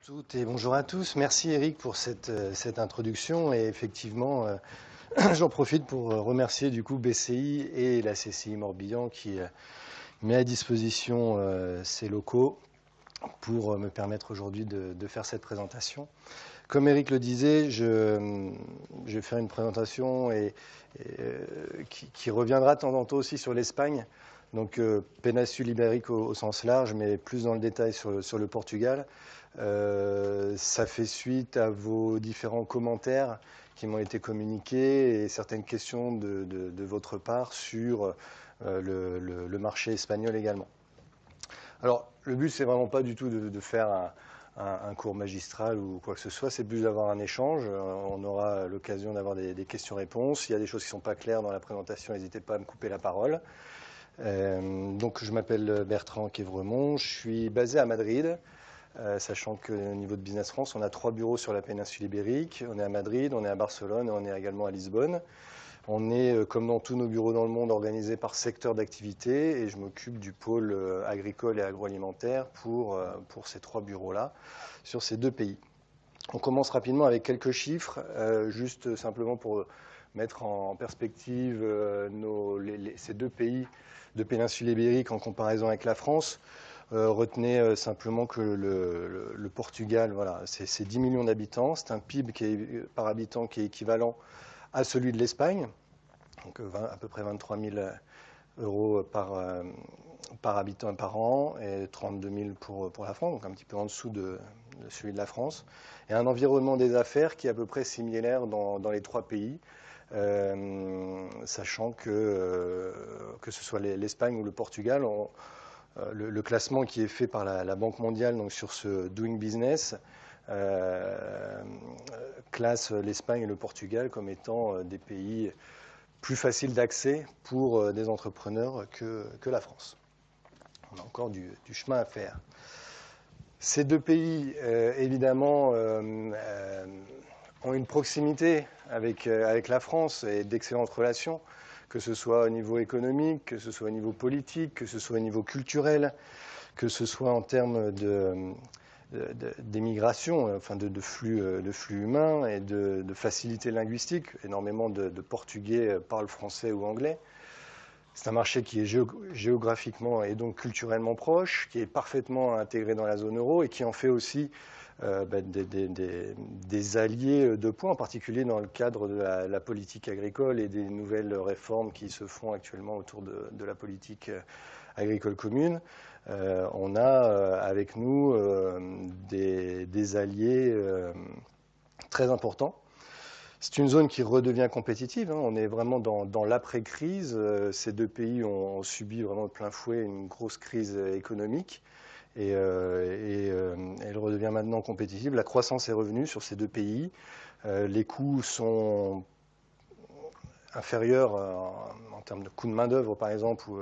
toutes et bonjour à tous. Merci Eric pour cette introduction et effectivement j'en profite pour remercier du coup BCI et la CCI Morbihan qui met à disposition ces locaux pour me permettre aujourd'hui de faire cette présentation. Comme Eric le disait, je vais faire une présentation qui reviendra de temps en temps aussi sur l'Espagne, donc péninsule ibérique au sens large, mais plus dans le détail sur le Portugal. Ça fait suite à vos différents commentaires qui m'ont été communiqués et certaines questions de votre part sur le marché espagnol également. Alors, le but, c'est vraiment pas du tout de faire un cours magistral ou quoi que ce soit, c'est plus d'avoir un échange. On aura l'occasion d'avoir des questions-réponses. S'il y a des choses qui ne sont pas claires dans la présentation, n'hésitez pas à me couper la parole. Donc, je m'appelle Bertrand Quévremont, je suis basé à Madrid, sachant qu'au niveau de Business France, on a 3 bureaux sur la péninsule ibérique. On est à Madrid, on est à Barcelone et on est également à Lisbonne. On est, comme dans tous nos bureaux dans le monde, organisé par secteur d'activité et je m'occupe du pôle agricole et agroalimentaire pour ces 3 bureaux-là, sur ces 2 pays. On commence rapidement avec quelques chiffres, juste simplement pour mettre en perspective ces 2 pays de péninsule ibérique en comparaison avec la France. Retenez simplement que le Portugal, voilà, c'est 10 millions d'habitants, c'est un PIB par habitant qui est équivalent à celui de l'Espagne, donc à peu près 23 000 euros par habitant et par an, et 32 000 pour la France, donc un petit peu en dessous de celui de la France, et un environnement des affaires qui est à peu près similaire dans les 3 pays, sachant que ce soit l'Espagne ou le Portugal, le classement qui est fait par la Banque mondiale donc sur ce Doing Business classe l'Espagne et le Portugal comme étant des pays plus faciles d'accès pour des entrepreneurs que la France. On a encore du chemin à faire. Ces 2 pays, évidemment, ont une proximité avec la France et d'excellentes relations, que ce soit au niveau économique, que ce soit au niveau politique, que ce soit au niveau culturel, que ce soit en termes d'émigration, enfin de flux humains et de facilité linguistique. Énormément de Portugais parlent français ou anglais. C'est un marché qui est géographiquement et donc culturellement proche, qui est parfaitement intégré dans la zone euro et qui en fait aussi des alliés de poids, en particulier dans le cadre de la politique agricole et des nouvelles réformes qui se font actuellement autour de la politique agricole commune. On a avec nous des alliés très importants. C'est une zone qui redevient compétitive. On est vraiment dans l'après-crise. Ces 2 pays ont subi vraiment de plein fouet une grosse crise économique et elle redevient maintenant compétitive. La croissance est revenue sur ces 2 pays. Les coûts sont inférieurs en termes de coûts de main-d'œuvre, par exemple, ou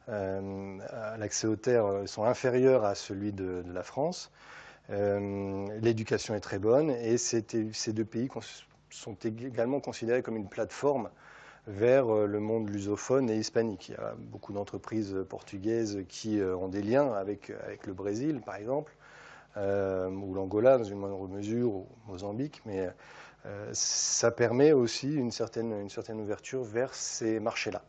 l'accès aux terres sont inférieurs à celui de la France. L'éducation est très bonne et ces 2 pays sont également considérés comme une plateforme vers le monde lusophone et hispanique. Il y a beaucoup d'entreprises portugaises qui ont des liens avec le Brésil, par exemple, ou l'Angola dans une moindre mesure, ou Mozambique, mais ça permet aussi une certaine ouverture vers ces marchés-là.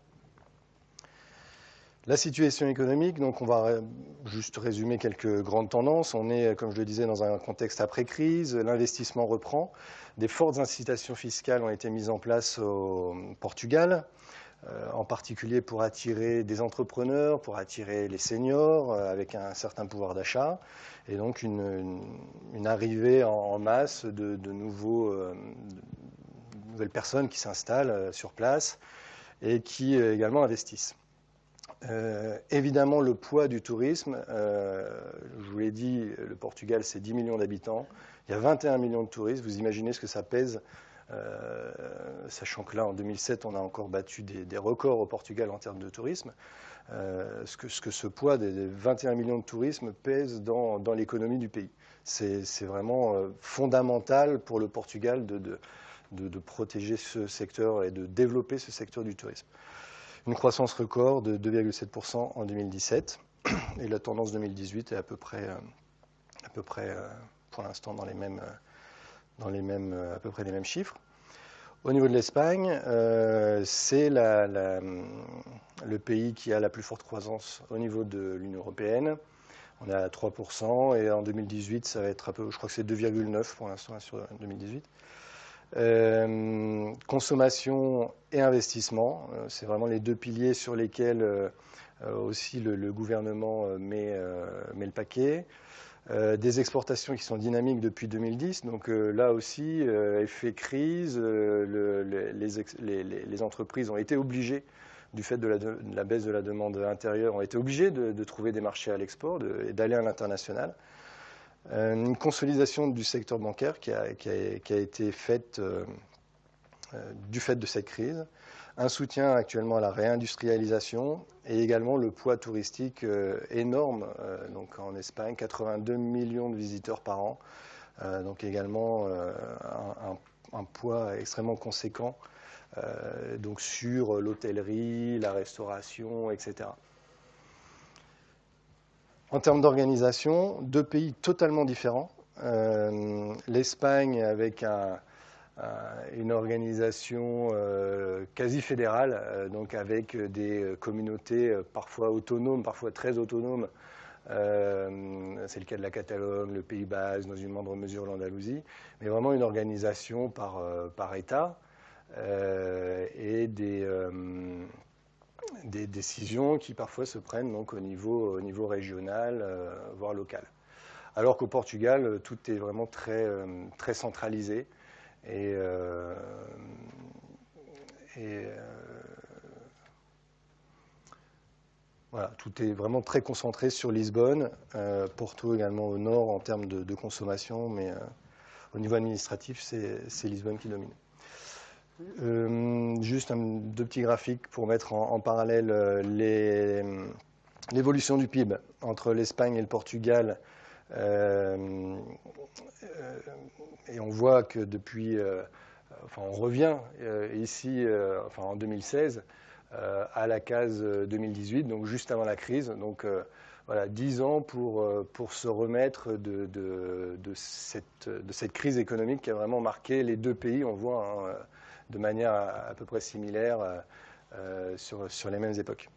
La situation économique, donc on va juste résumer quelques grandes tendances. On est, comme je le disais, dans un contexte après-crise, l'investissement reprend. Des fortes incitations fiscales ont été mises en place au Portugal, en particulier pour attirer des entrepreneurs, pour attirer les seniors avec un certain pouvoir d'achat, et donc une arrivée en masse de nouvelles personnes qui s'installent sur place et qui également investissent. Évidemment, le poids du tourisme, je vous l'ai dit, le Portugal, c'est 10 millions d'habitants. Il y a 21 millions de touristes. Vous imaginez ce que ça pèse, sachant que là, en 2007, on a encore battu des records au Portugal en termes de tourisme. Ce que ce poids des 21 millions de tourisme pèse dans l'économie du pays. C'est vraiment fondamental pour le Portugal de protéger ce secteur et de développer ce secteur du tourisme. Une croissance record de 2,7% en 2017 et la tendance 2018 est à peu près pour l'instant dans à peu près les mêmes chiffres. Au niveau de l'Espagne, c'est le pays qui a la plus forte croissance au niveau de l'Union européenne. On est à 3% et en 2018, ça va être un peu, je crois que c'est 2,9 pour l'instant sur 2018. Consommation et investissement, c'est vraiment les deux piliers sur lesquels aussi le gouvernement met le paquet. Des exportations qui sont dynamiques depuis 2010, donc là aussi, effet crise, les entreprises ont été obligées, du fait de la baisse de la demande intérieure, ont été obligées de trouver des marchés à l'export et d'aller à l'international. Une consolidation du secteur bancaire qui a été faite du fait de cette crise, un soutien actuellement à la réindustrialisation et également le poids touristique énorme. Donc en Espagne, 82 millions de visiteurs par an, donc également un poids extrêmement conséquent donc sur l'hôtellerie, la restauration, etc. En termes d'organisation, deux pays totalement différents. L'Espagne avec une organisation quasi fédérale, donc avec des communautés parfois autonomes, parfois très autonomes. C'est le cas de la Catalogne, le Pays Basque, dans une moindre mesure l'Andalousie, mais vraiment une organisation par État et des décisions qui parfois se prennent donc au niveau régional, voire local. Alors qu'au Portugal, tout est vraiment très centralisé et voilà, tout est vraiment très concentré sur Lisbonne, Porto également au nord en termes de consommation, mais au niveau administratif, c'est Lisbonne qui domine. Juste deux petits graphiques pour mettre en parallèle l'évolution du PIB entre l'Espagne et le Portugal. Et on voit que depuis, on revient ici, en 2016, à la case 2018, donc juste avant la crise. Donc voilà, 10 ans pour se remettre de cette crise économique qui a vraiment marqué les deux pays. On voit de manière à peu près similaire sur les mêmes époques.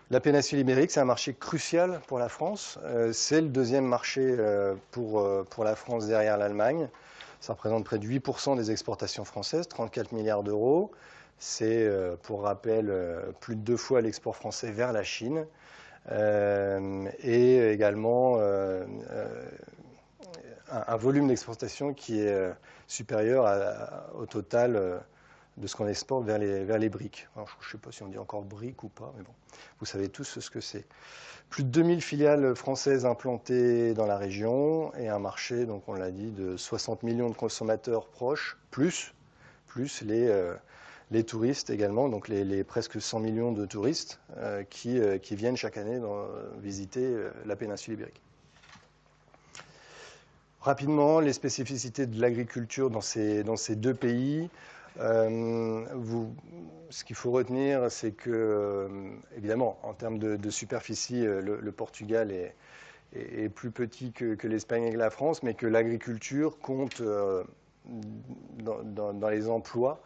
La péninsule ibérique, c'est un marché crucial pour la France. C'est le deuxième marché pour la France derrière l'Allemagne. Ça représente près de 8% des exportations françaises, 34 milliards d'euros. C'est, pour rappel, plus de 2 fois l'export français vers la Chine. Et également un volume d'exportation qui est supérieur au total de ce qu'on exporte vers les BRIC. Alors, je ne sais pas si on dit encore BRIC ou pas, mais bon, vous savez tous ce que c'est. Plus de 2000 filiales françaises implantées dans la région et un marché, donc on l'a dit, de 60 millions de consommateurs proches, plus les touristes également, donc les presque 100 millions de touristes qui viennent chaque année visiter la péninsule ibérique. Rapidement, les spécificités de l'agriculture dans ces deux pays. Ce qu'il faut retenir, c'est que, évidemment, en termes de superficie, le Portugal est plus petit que l'Espagne et que la France, mais que l'agriculture compte dans les emplois,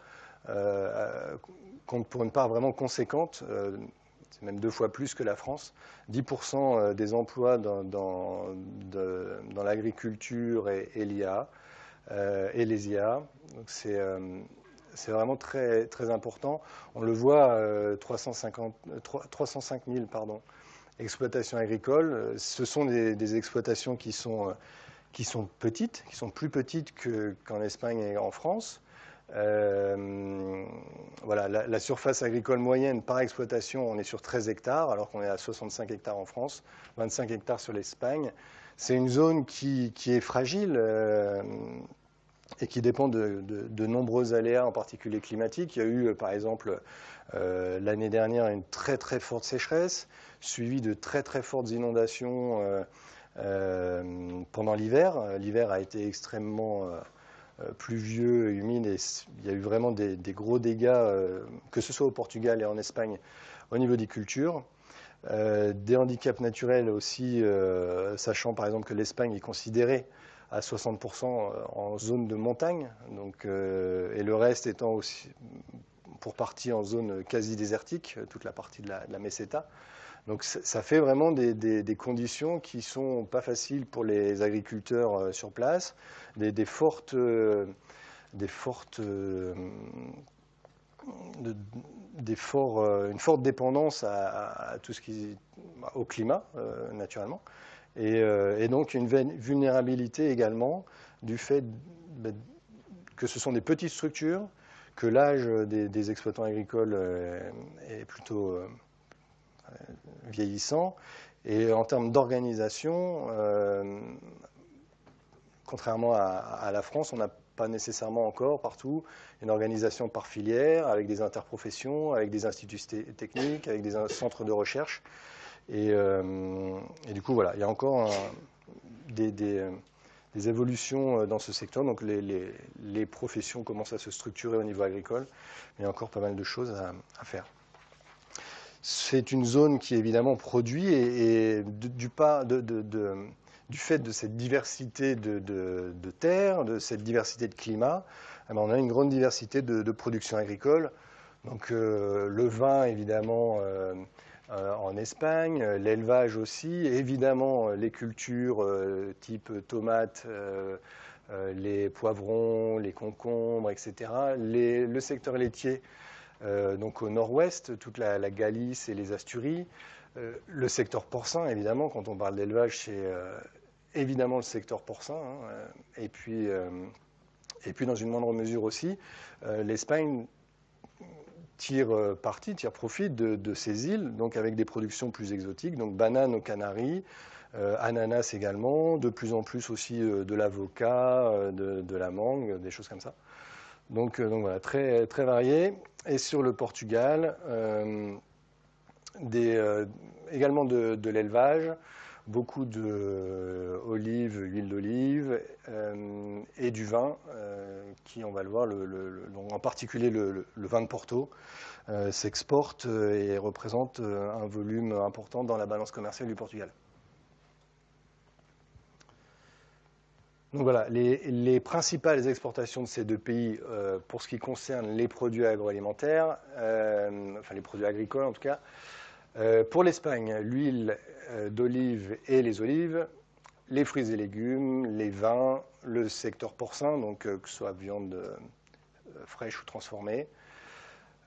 compte pour une part vraiment conséquente, c'est même 2 fois plus que la France. 10% des emplois dans l'agriculture et l'IA et les IA. Donc c'est vraiment très, très important. On le voit, 305 000 exploitations agricoles. Ce sont des exploitations qui sont petites, qui sont plus petites qu'en Espagne et en France. Voilà, la surface agricole moyenne par exploitation, on est sur 13 hectares, alors qu'on est à 65 hectares en France, 25 hectares sur l'Espagne. C'est une zone qui est fragile et qui dépend de nombreux aléas, en particulier climatiques. Il y a eu, par exemple, l'année dernière, une très très forte sécheresse, suivie de très très fortes inondations pendant l'hiver. L'hiver a été extrêmement pluvieux, humide, et il y a eu vraiment des gros dégâts, que ce soit au Portugal et en Espagne, au niveau des cultures. Des handicaps naturels aussi, sachant par exemple que l'Espagne est considérée à 60% en zone de montagne, donc, et le reste étant aussi pour partie en zone quasi désertique, toute la partie de la meseta. Donc ça fait vraiment des conditions qui ne sont pas faciles pour les agriculteurs sur place, une forte dépendance à tout ce qui, au climat, naturellement, et donc une vulnérabilité également du fait que ce sont des petites structures, que l'âge des exploitants agricoles est plutôt vieillissant, et en termes d'organisation, contrairement à la France, on n'a pas nécessairement encore partout une organisation par filière, avec des interprofessions, avec des instituts techniques, avec des centres de recherche. Et du coup, voilà, il y a encore des évolutions dans ce secteur. Donc les professions commencent à se structurer au niveau agricole, mais il y a encore pas mal de choses à faire. C'est une zone qui évidemment produit, et du fait de cette diversité de terres, de cette diversité de climat, on a une grande diversité de production agricole. Donc le vin, évidemment, en Espagne, l'élevage aussi, évidemment les cultures type tomates, les poivrons, les concombres, etc. Le secteur laitier, donc au nord-ouest, toute la Galice et les Asturies. Le secteur porcin, évidemment, quand on parle d'élevage, c'est évidemment le secteur porcin. Et puis, dans une moindre mesure aussi, l'Espagne tire profit de ces îles, donc avec des productions plus exotiques, donc bananes aux Canaries, ananas également, de plus en plus aussi de l'avocat, de la mangue, des choses comme ça. Donc voilà, très, très varié. Et sur le Portugal, également de l'élevage, beaucoup d'olives, huile d'olive, et du vin, qui, on va le voir, en particulier le vin de Porto, s'exporte et représente un volume important dans la balance commerciale du Portugal. Donc voilà, les principales exportations de ces deux pays, pour ce qui concerne les produits agroalimentaires, enfin les produits agricoles en tout cas, pour l'Espagne, l'huile d'olive et les olives, les fruits et légumes, les vins, le secteur porcin, donc que ce soit viande fraîche ou transformée,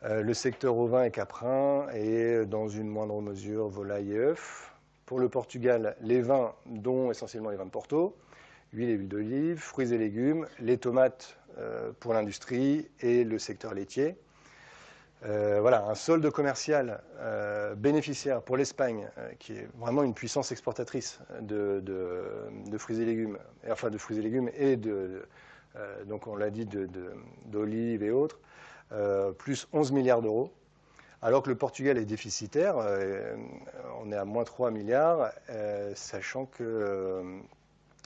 le secteur ovin et caprin, et dans une moindre mesure volaille et œufs. Pour le Portugal, les vins, dont essentiellement les vins de Porto, huile et huile d'olive, fruits et légumes, les tomates pour l'industrie et le secteur laitier. Voilà, un solde commercial bénéficiaire pour l'Espagne, qui est vraiment une puissance exportatrice de fruits et légumes, enfin de fruits et légumes et donc on l'a dit, d'olives et autres, plus 11 milliards d'euros. Alors que le Portugal est déficitaire, on est à moins 3 milliards, sachant que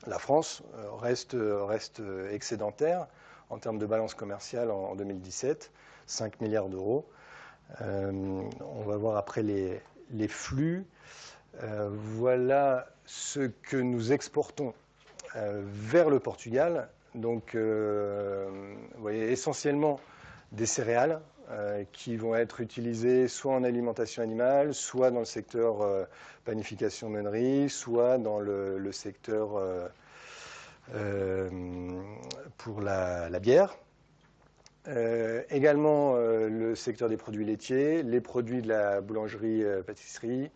la France reste excédentaire en termes de balance commerciale en 2017, 5 milliards d'euros. On va voir après les flux. Voilà ce que nous exportons vers le Portugal. Donc, vous voyez, essentiellement des céréales qui vont être utilisées soit en alimentation animale, soit dans le secteur panification-meunerie, soit dans le secteur pour la bière. Également le secteur des produits laitiers, les produits de la boulangerie-pâtisserie,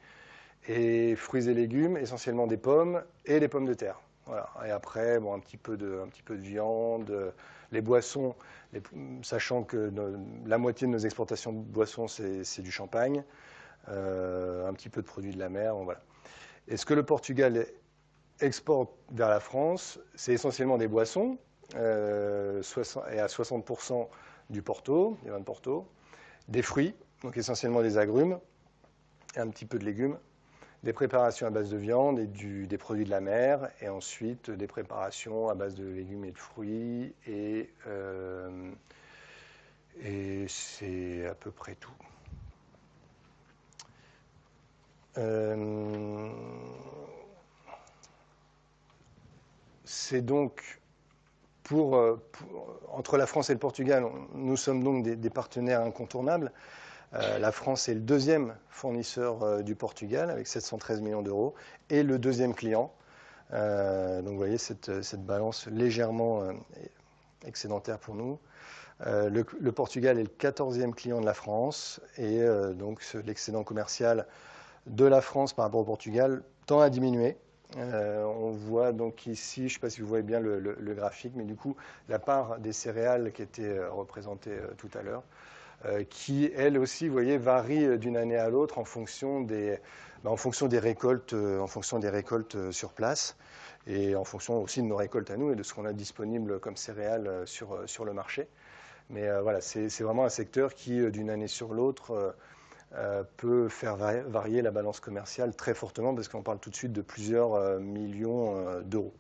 et fruits et légumes, essentiellement des pommes et des pommes de terre. Voilà. Et après, bon, un petit peu de viande, les boissons, sachant que la moitié de nos exportations de boissons, c'est du champagne, un petit peu de produits de la mer. Bon, voilà. Et ce que le Portugal exporte vers la France, c'est essentiellement des boissons, et à 60% du Porto, des vins de Porto, des fruits, donc essentiellement des agrumes, et un petit peu de légumes, des préparations à base de viande et des produits de la mer, et ensuite des préparations à base de légumes et de fruits, et c'est à peu près tout. C'est donc entre la France et le Portugal, nous sommes donc des partenaires incontournables. La France est le deuxième fournisseur du Portugal avec 713 millions d'euros et le deuxième client. Donc vous voyez cette balance légèrement excédentaire pour nous. Le Portugal est le 14e client de la France et donc l'excédent commercial de la France par rapport au Portugal tend à diminuer. On voit donc ici, je ne sais pas si vous voyez bien le graphique, mais du coup, la part des céréales qui était représentée tout à l'heure, qui, elle aussi, vous voyez, varie d'une année à l'autre en fonction des récoltes, sur place et en fonction aussi de nos récoltes à nous et de ce qu'on a disponible comme céréales sur le marché. Mais voilà, c'est vraiment un secteur qui, d'une année sur l'autre, peut faire varier la balance commerciale très fortement parce qu'on parle tout de suite de plusieurs millions d'euros.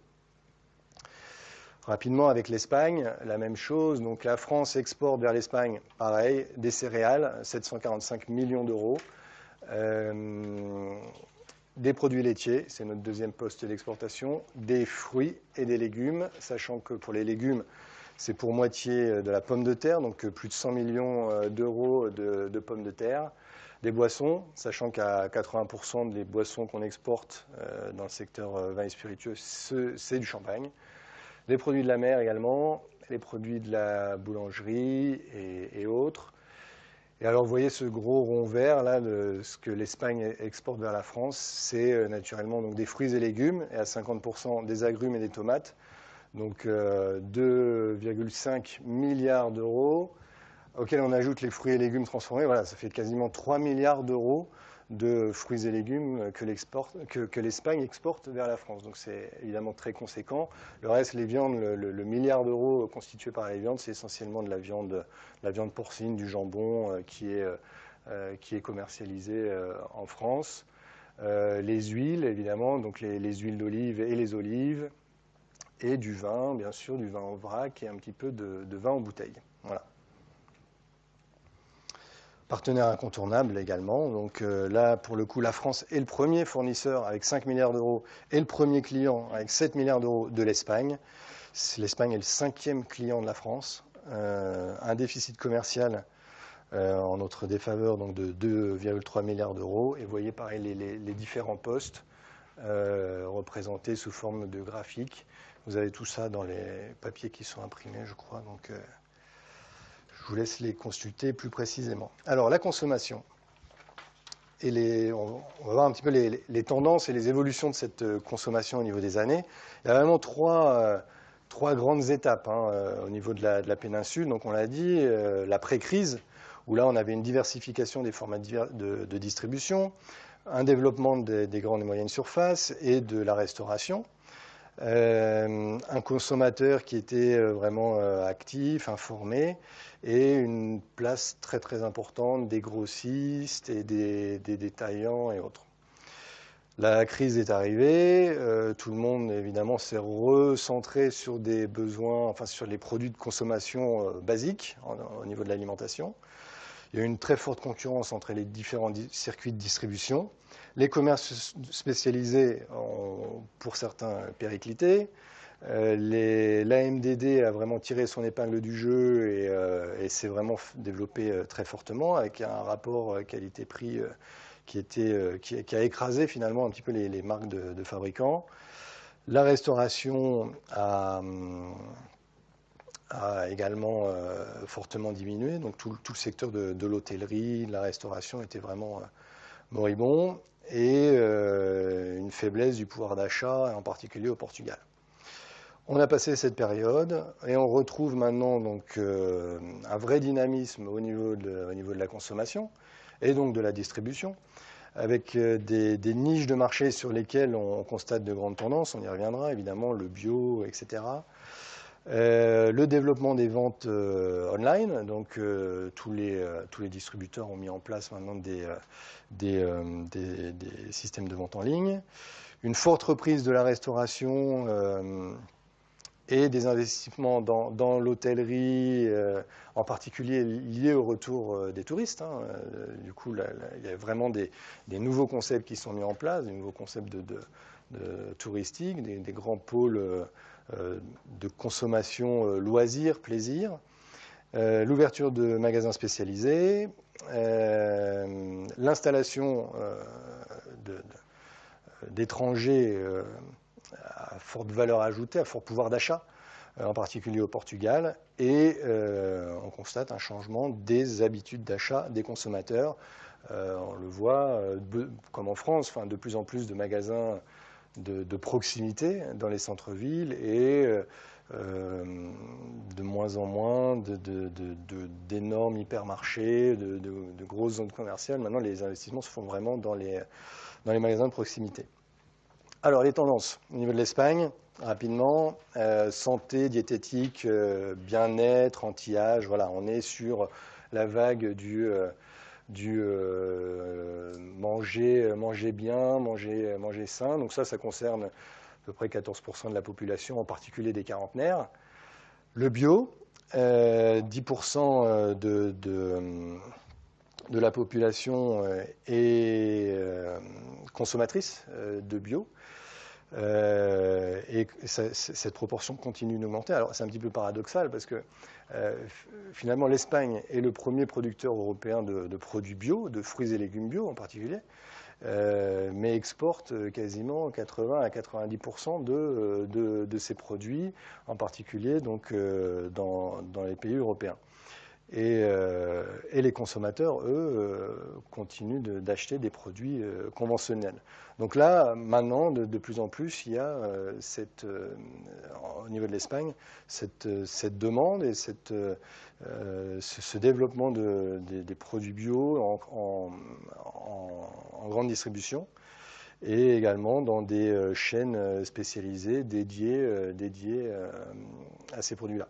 Rapidement, avec l'Espagne, la même chose. Donc la France exporte vers l'Espagne, pareil, des céréales, 745 millions d'euros. Des produits laitiers, c'est notre deuxième poste d'exportation. Des fruits et des légumes, sachant que pour les légumes, c'est pour moitié de la pomme de terre, donc plus de 100 millions d'euros de pommes de terre. Des boissons, sachant qu'à 80% des boissons qu'on exporte dans le secteur vin et spiritueux, c'est du champagne. Les produits de la mer également, les produits de la boulangerie et autres. Et alors vous voyez ce gros rond vert là, de ce que l'Espagne exporte vers la France, c'est naturellement donc, des fruits et légumes, et à 50% des agrumes et des tomates. Donc 2,5 milliards d'euros, auxquels on ajoute les fruits et légumes transformés. Voilà, ça fait quasiment 3 milliards d'euros de fruits et légumes que l'Espagne exporte vers la France. Donc c'est évidemment très conséquent. Le reste, les viandes, le milliard d'euros constitué par les viandes, c'est essentiellement de la viande porcine, du jambon qui est commercialisé en France. Les huiles, évidemment, donc les huiles d'olive et les olives. Et du vin, bien sûr, du vin en vrac et un petit peu de vin en bouteille. Voilà. Partenaire incontournable également. Donc là, pour le coup, la France est le premier fournisseur avec 5 milliards d'euros et le premier client avec 7 milliards d'euros de l'Espagne. L'Espagne est le 5e client de la France. Un déficit commercial en notre défaveur donc de 2,3 milliards d'euros. Et vous voyez pareil les différents postes représentés sous forme de graphiques. Vous avez tout ça dans les papiers qui sont imprimés, je crois. Donc je vous laisse les consulter plus précisément. Alors, la consommation. On va voir un petit peu les tendances et les évolutions de cette consommation au niveau des années. Il y a vraiment trois grandes étapes au niveau de la péninsule. Donc, on l'a dit, l'après-crise, où là, on avait une diversification des formats de distribution, un développement des grandes et moyennes surfaces et de la restauration. Un consommateur qui était vraiment actif, informé, et une place très très importante des grossistes et des détaillants et autres. La crise est arrivée, tout le monde évidemment s'est recentré sur des besoins, enfin sur les produits de consommation basiques au niveau de l'alimentation. Il y a eu une très forte concurrence entre les différents circuits de distribution. Les commerces spécialisés ont, pour certains, périclité. L'AMDD a vraiment tiré son épingle du jeu et s'est vraiment développé très fortement avec un rapport qualité-prix qui a écrasé finalement un petit peu les marques de fabricants. La restauration a également fortement diminué. Donc tout le secteur de l'hôtellerie, de la restauration était vraiment moribond et une faiblesse du pouvoir d'achat, en particulier au Portugal. On a passé cette période et on retrouve maintenant donc, un vrai dynamisme au niveau de la consommation et donc de la distribution, avec des niches de marché sur lesquelles on constate de grandes tendances, on y reviendra évidemment, le bio, etc. Le développement des ventes online, donc tous les distributeurs ont mis en place maintenant des systèmes de vente en ligne. Une forte reprise de la restauration et des investissements dans l'hôtellerie, en particulier liés au retour des touristes. Hein. Du coup, il y a vraiment des nouveaux concepts qui sont mis en place, des nouveaux concepts touristiques, des grands pôles de consommation loisirs, plaisir. L'ouverture de magasins spécialisés, l'installation d'étrangers à forte valeur ajoutée, à fort pouvoir d'achat, en particulier au Portugal, et on constate un changement des habitudes d'achat des consommateurs. On le voit, comme en France, de plus en plus de magasins de proximité dans les centres-villes et de moins en moins d'énormes hypermarchés, de grosses zones commerciales. Maintenant, les investissements se font vraiment dans les magasins de proximité. Alors, les tendances au niveau de l'Espagne, rapidement, santé, diététique, bien-être, anti-âge, voilà, on est sur la vague du manger bien, manger sain. Donc ça concerne à peu près 14% de la population, en particulier des quarantenaires. Le bio, 10% de la population est consommatrice de bio. Et cette proportion continue d'augmenter. Alors c'est un petit peu paradoxal parce que finalement l'Espagne est le premier producteur européen de produits bio, de fruits et légumes bio en particulier, mais exporte quasiment 80 à 90% de ces produits, en particulier donc, dans les pays européens. Et les consommateurs, eux, continuent d'acheter des produits conventionnels. Donc là, maintenant, de plus en plus, il y a au niveau de l'Espagne cette demande et ce développement des produits bio en grande distribution et également dans des chaînes spécialisées dédiées à ces produits-là.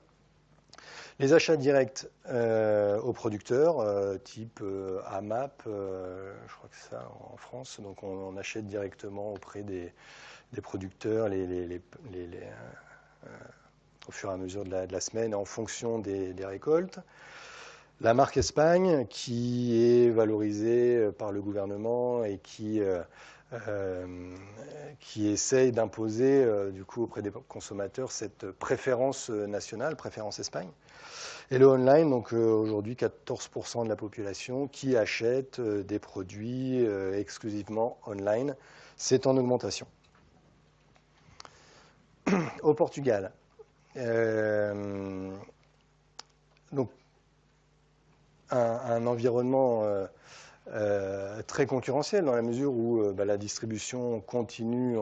Les achats directs aux producteurs, type AMAP, je crois que c'est ça en France, donc on achète directement auprès des producteurs au fur et à mesure de la semaine en fonction des récoltes. La marque Espagne, qui est valorisée par le gouvernement et qui essaye d'imposer du coup auprès des consommateurs cette préférence nationale, préférence Espagne. Et le online, donc aujourd'hui 14% de la population qui achète des produits exclusivement online, c'est en augmentation. Au Portugal, donc un environnement très concurrentiel dans la mesure où la distribution continue,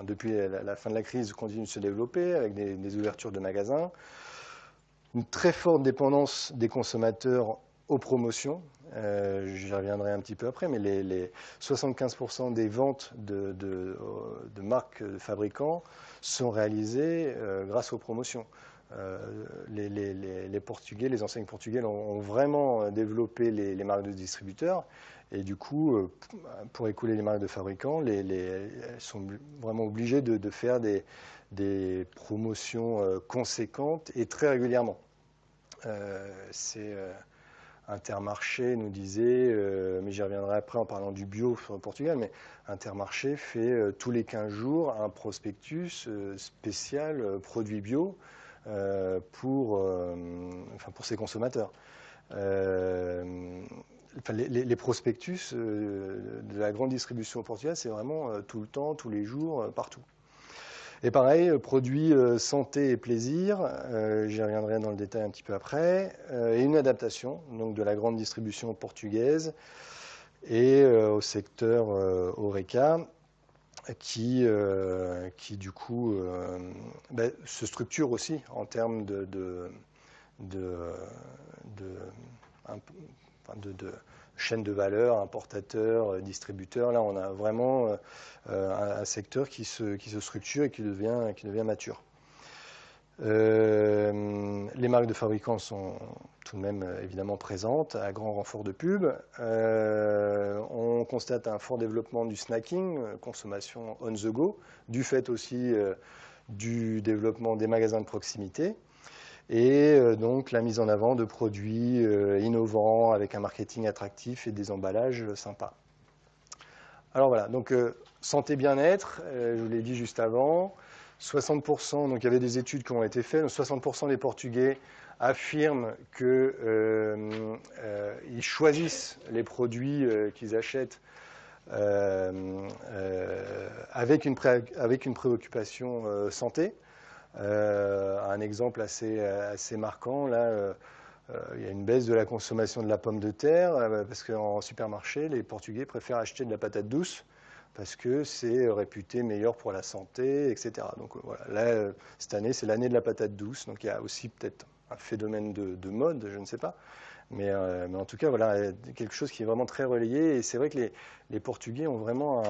depuis la fin de la crise, continue de se développer avec des ouvertures de magasins. Une très forte dépendance des consommateurs aux promotions. J'y reviendrai un petit peu après, mais les 75% des ventes de marques de fabricants sont réalisées grâce aux promotions. Les Portugais, les enseignes portugaises ont vraiment développé les marques de distributeurs et du coup, pour écouler les marques de fabricants, elles sont vraiment obligées de faire des promotions conséquentes et très régulièrement. Intermarché nous disait, mais j'y reviendrai après en parlant du bio au Portugal, mais Intermarché fait tous les 15 jours un prospectus spécial produits bio pour ses consommateurs. Les prospectus de la grande distribution au Portugal, c'est vraiment tout le temps, tous les jours, partout. Et pareil, produits santé et plaisir, j'y reviendrai dans le détail un petit peu après, et une adaptation donc, de la grande distribution portugaise et au secteur HoReCa qui du coup se structure aussi en termes de chaîne de valeur, importateurs, distributeurs. Là, on a vraiment un secteur qui se structure et qui devient mature. Les marques de fabricants sont tout de même évidemment présentes, à grand renfort de pub. On constate un fort développement du snacking, consommation on the go, du fait aussi du développement des magasins de proximité et donc la mise en avant de produits innovants avec un marketing attractif et des emballages sympas. Alors voilà, donc santé bien-être, je vous l'ai dit juste avant, 60%, donc il y avait des études qui ont été faites, donc 60% des Portugais affirment qu'ils choisissent les produits qu'ils achètent avec une préoccupation santé. Un exemple assez marquant, là, il y a une baisse de la consommation de la pomme de terre, parce qu'en supermarché, les Portugais préfèrent acheter de la patate douce, parce que c'est réputé meilleur pour la santé, etc. Donc voilà, là, cette année, c'est l'année de la patate douce, donc il y a aussi peut-être un phénomène de mode, je ne sais pas. Mais en tout cas, voilà, quelque chose qui est vraiment très relayé. Et c'est vrai que les Portugais ont vraiment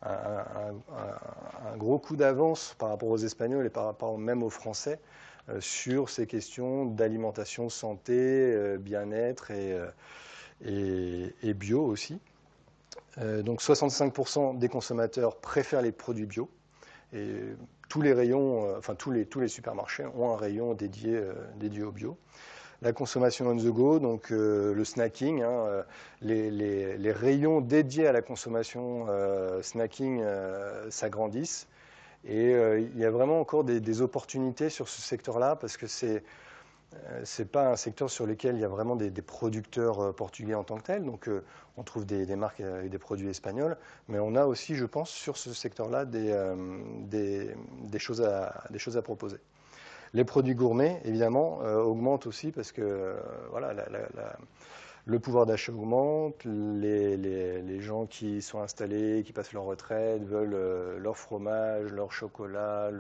un gros coup d'avance par rapport aux Espagnols et par rapport même aux Français sur ces questions d'alimentation, santé, bien-être et bio aussi. Donc 65% des consommateurs préfèrent les produits bio. Et tous les rayons, enfin tous les supermarchés ont un rayon dédié au bio. La consommation on the go, donc le snacking, hein, les rayons dédiés à la consommation snacking s'agrandissent. Et il y a vraiment encore des opportunités sur ce secteur-là, parce que c'est pas un secteur sur lequel il y a vraiment des producteurs portugais en tant que tels. Donc on trouve des marques avec des produits espagnols, mais on a aussi, je pense, sur ce secteur-là des choses à proposer. Les produits gourmets, évidemment, augmentent aussi parce que voilà, le pouvoir d'achat augmente, les gens qui sont installés, qui passent leur retraite, veulent leur fromage, leur chocolat,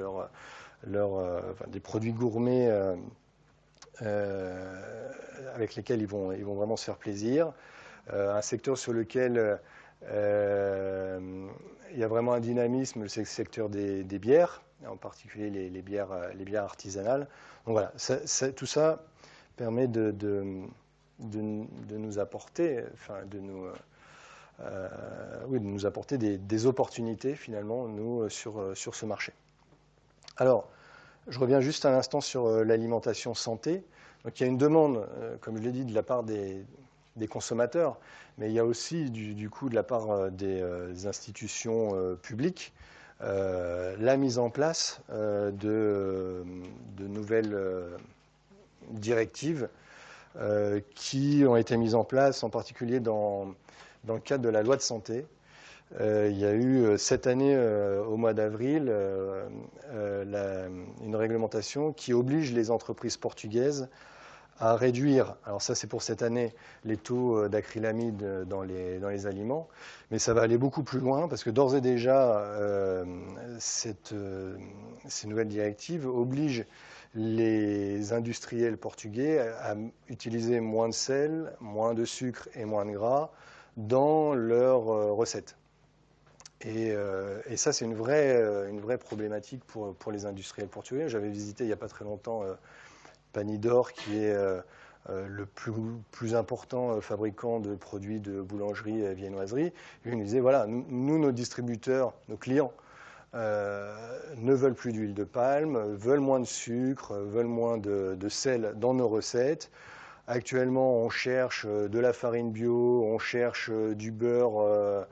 des produits gourmets avec lesquels ils vont vraiment se faire plaisir. Un secteur sur lequel il y a vraiment un dynamisme, c'est le secteur des bières, en particulier les bières artisanales. Donc voilà, tout ça permet de nous apporter, de nous apporter des opportunités finalement, nous, sur ce marché. Alors, je reviens juste un instant sur l'alimentation santé. Donc il y a une demande, comme je l'ai dit, de la part des consommateurs, mais il y a aussi du coup de la part des institutions publiques la mise en place de nouvelles directives qui ont été mises en place en particulier dans le cadre de la loi de santé. Il y a eu cette année, au mois d'avril, une réglementation qui oblige les entreprises portugaises à réduire, alors ça c'est pour cette année, les taux d'acrylamide dans les aliments, mais ça va aller beaucoup plus loin parce que d'ores et déjà, ces nouvelles directives obligent les industriels portugais à utiliser moins de sel, moins de sucre et moins de gras dans leurs recettes. Et ça, c'est une vraie problématique pour les industriels portugais. J'avais visité il n'y a pas très longtemps Panidor, qui est le plus important fabricant de produits de boulangerie et viennoiserie. Et il nous disait, voilà, nous, nos distributeurs, nos clients, ne veulent plus d'huile de palme, veulent moins de sucre, veulent moins de sel dans nos recettes. Actuellement, on cherche de la farine bio, on cherche du beurre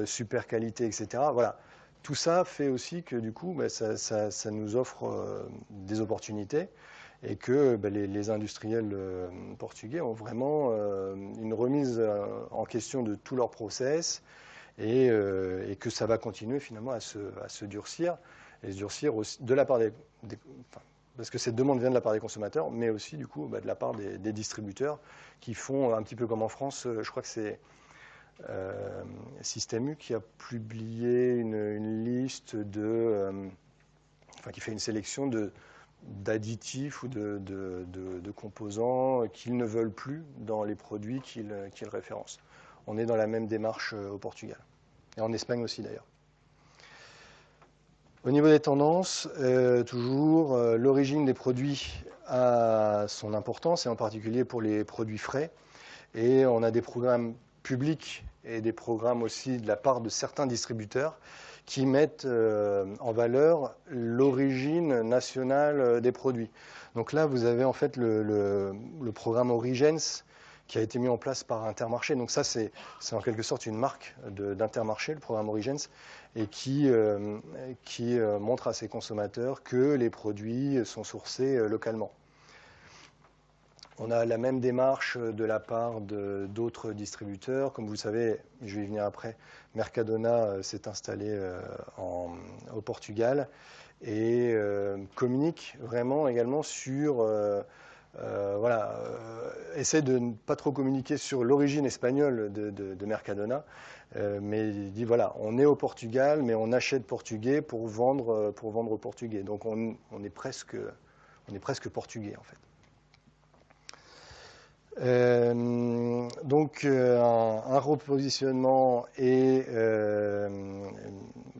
super qualité, etc. Voilà. Tout ça fait aussi que du coup, ça nous offre des opportunités et que les industriels portugais ont vraiment une remise en question de tous leurs process et que ça va continuer finalement à se durcir et se durcir aussi de la part parce que cette demande vient de la part des consommateurs, mais aussi du coup de la part des distributeurs qui font un petit peu comme en France. Je crois que c'est Système U qui a publié une liste qui fait une sélection d'additifs ou de composants qu'ils ne veulent plus dans les produits qu'ils référencent. On est dans la même démarche au Portugal, et en Espagne aussi d'ailleurs. Au niveau des tendances, toujours, l'origine des produits a son importance, et en particulier pour les produits frais. Et on a des programmes publics et des programmes aussi de la part de certains distributeurs qui mettent en valeur l'origine nationale des produits. Donc là, vous avez en fait le programme Origens qui a été mis en place par Intermarché. Donc ça, c'est en quelque sorte une marque d'Intermarché, le programme Origens, et qui montre à ses consommateurs que les produits sont sourcés localement. On a la même démarche de la part d'autres distributeurs. Comme vous le savez, je vais y venir après, Mercadona s'est installé au Portugal et communique vraiment également sur... essaie de ne pas trop communiquer sur l'origine espagnole de Mercadona, mais il dit voilà, on est au Portugal, mais on achète portugais pour vendre aux Portugais. Donc on est presque portugais en fait. Donc un repositionnement et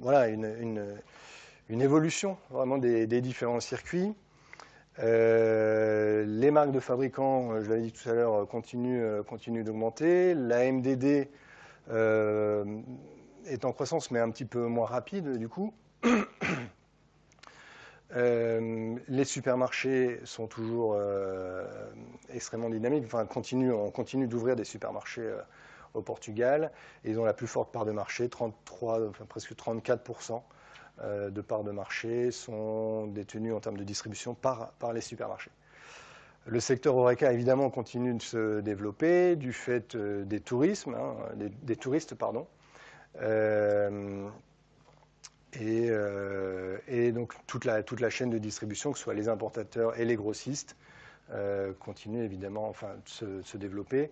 voilà, une évolution vraiment des différents circuits. Les marques de fabricants, je l'avais dit tout à l'heure, continuent d'augmenter. La MDD est en croissance, mais un petit peu moins rapide du coup. Les supermarchés sont toujours extrêmement dynamiques. Enfin, on continue d'ouvrir des supermarchés au Portugal. Et ils ont la plus forte part de marché, 33, enfin, presque 34% de parts de marché sont détenues en termes de distribution par les supermarchés. Le secteur HoReCa, évidemment, continue de se développer du fait des touristes. Pardon. Et donc toute la chaîne de distribution, que ce soit les importateurs et les grossistes, continue évidemment de se développer.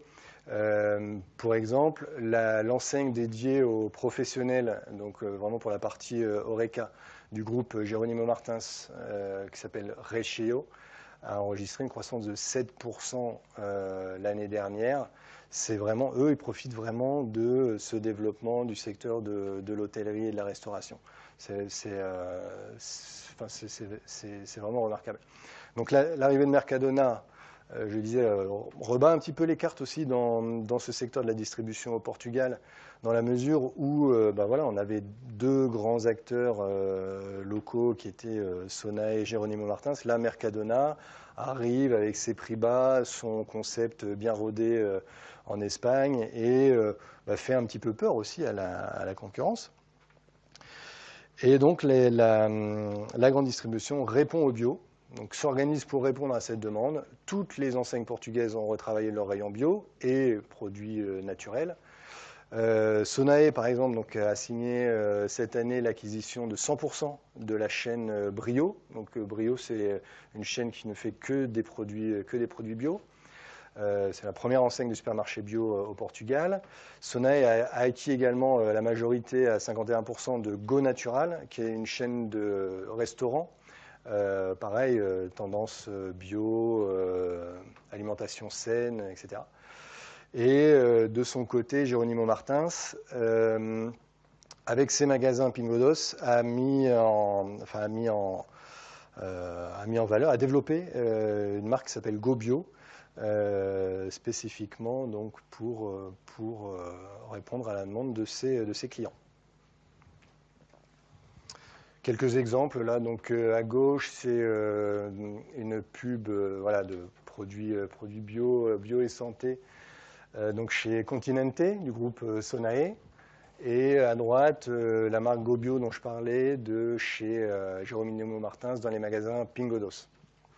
Pour exemple, l'enseigne dédiée aux professionnels, donc vraiment pour la partie HoReCa du groupe Jerónimo Martins, qui s'appelle Recheio, a enregistré une croissance de 7% l'année dernière. C'est vraiment, eux, ils profitent vraiment de ce développement du secteur de l'hôtellerie et de la restauration. C'est vraiment remarquable. Donc l'arrivée de Mercadona, je disais, rebat un petit peu les cartes aussi dans ce secteur de la distribution au Portugal, dans la mesure où voilà, on avait deux grands acteurs locaux qui étaient Sonae et Jerónimo Martins. Là, Mercadona arrive avec ses prix bas, son concept bien rodé en Espagne et fait un petit peu peur aussi à la concurrence. Et donc la grande distribution répond au bio, donc s'organise pour répondre à cette demande. Toutes les enseignes portugaises ont retravaillé leur rayon bio et produits naturels. Sonae, par exemple, donc, a signé cette année l'acquisition de 100% de la chaîne Brio. Donc Brio, c'est une chaîne qui ne fait que des produits bio. C'est la première enseigne de supermarché bio au Portugal. Sonae a acquis également la majorité à 51% de Go Natural, qui est une chaîne de restaurants. Pareil, tendance bio, alimentation saine, etc. Et de son côté, Jerónimo Martins, avec ses magasins Pingodos, a mis en valeur, a développé une marque qui s'appelle Go Bio, spécifiquement donc pour répondre à la demande de ses clients. Quelques exemples là, donc à gauche, c'est une pub voilà, de produits bio et santé, donc chez Continente du groupe Sonae, et à droite la marque GoBio dont je parlais de chez Jerónimo Martins dans les magasins Pingodos.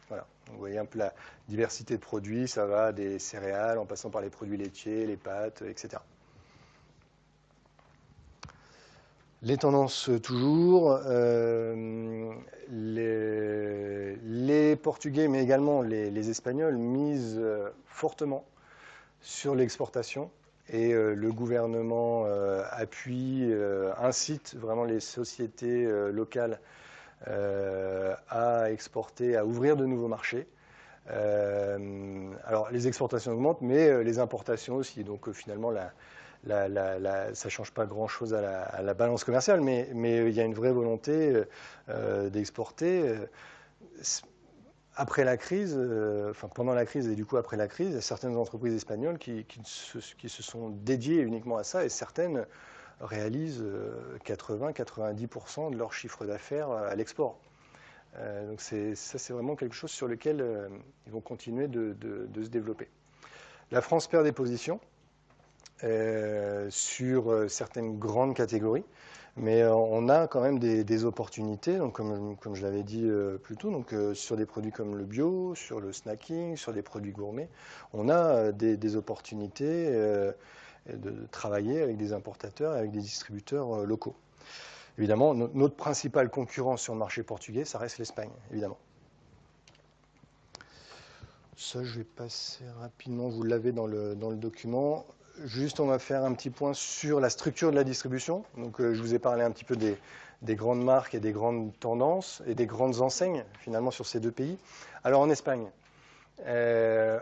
Voilà. Vous voyez un peu la diversité de produits, ça va des céréales en passant par les produits laitiers, les pâtes, etc. Les tendances toujours, les Portugais, mais également les Espagnols, misent fortement sur l'exportation et le gouvernement appuie, incite vraiment les sociétés locales à exporter, à ouvrir de nouveaux marchés. Alors les exportations augmentent, mais les importations aussi. Donc finalement, ça ne change pas grand-chose à la balance commerciale, mais il y a une vraie volonté d'exporter. après la crise, enfin pendant la crise et du coup après la crise, il y a certaines entreprises espagnoles qui se sont dédiées uniquement à ça et certaines réalisent 80-90% de leur chiffre d'affaires à l'export. Donc ça, c'est vraiment quelque chose sur lequel ils vont continuer de se développer. La France perd des positions sur certaines grandes catégories, mais on a quand même des opportunités, donc comme je l'avais dit plus tôt, donc, sur des produits comme le bio, sur le snacking, sur des produits gourmets, on a des opportunités de travailler avec des importateurs et avec des distributeurs locaux. Évidemment, notre principal concurrent sur le marché portugais, ça reste l'Espagne, évidemment. Ça, je vais passer rapidement, vous l'avez dans le document. Juste, on va faire un petit point sur la structure de la distribution. Donc, je vous ai parlé un petit peu des grandes marques et des grandes tendances et des grandes enseignes, finalement, sur ces deux pays. Alors, en Espagne, un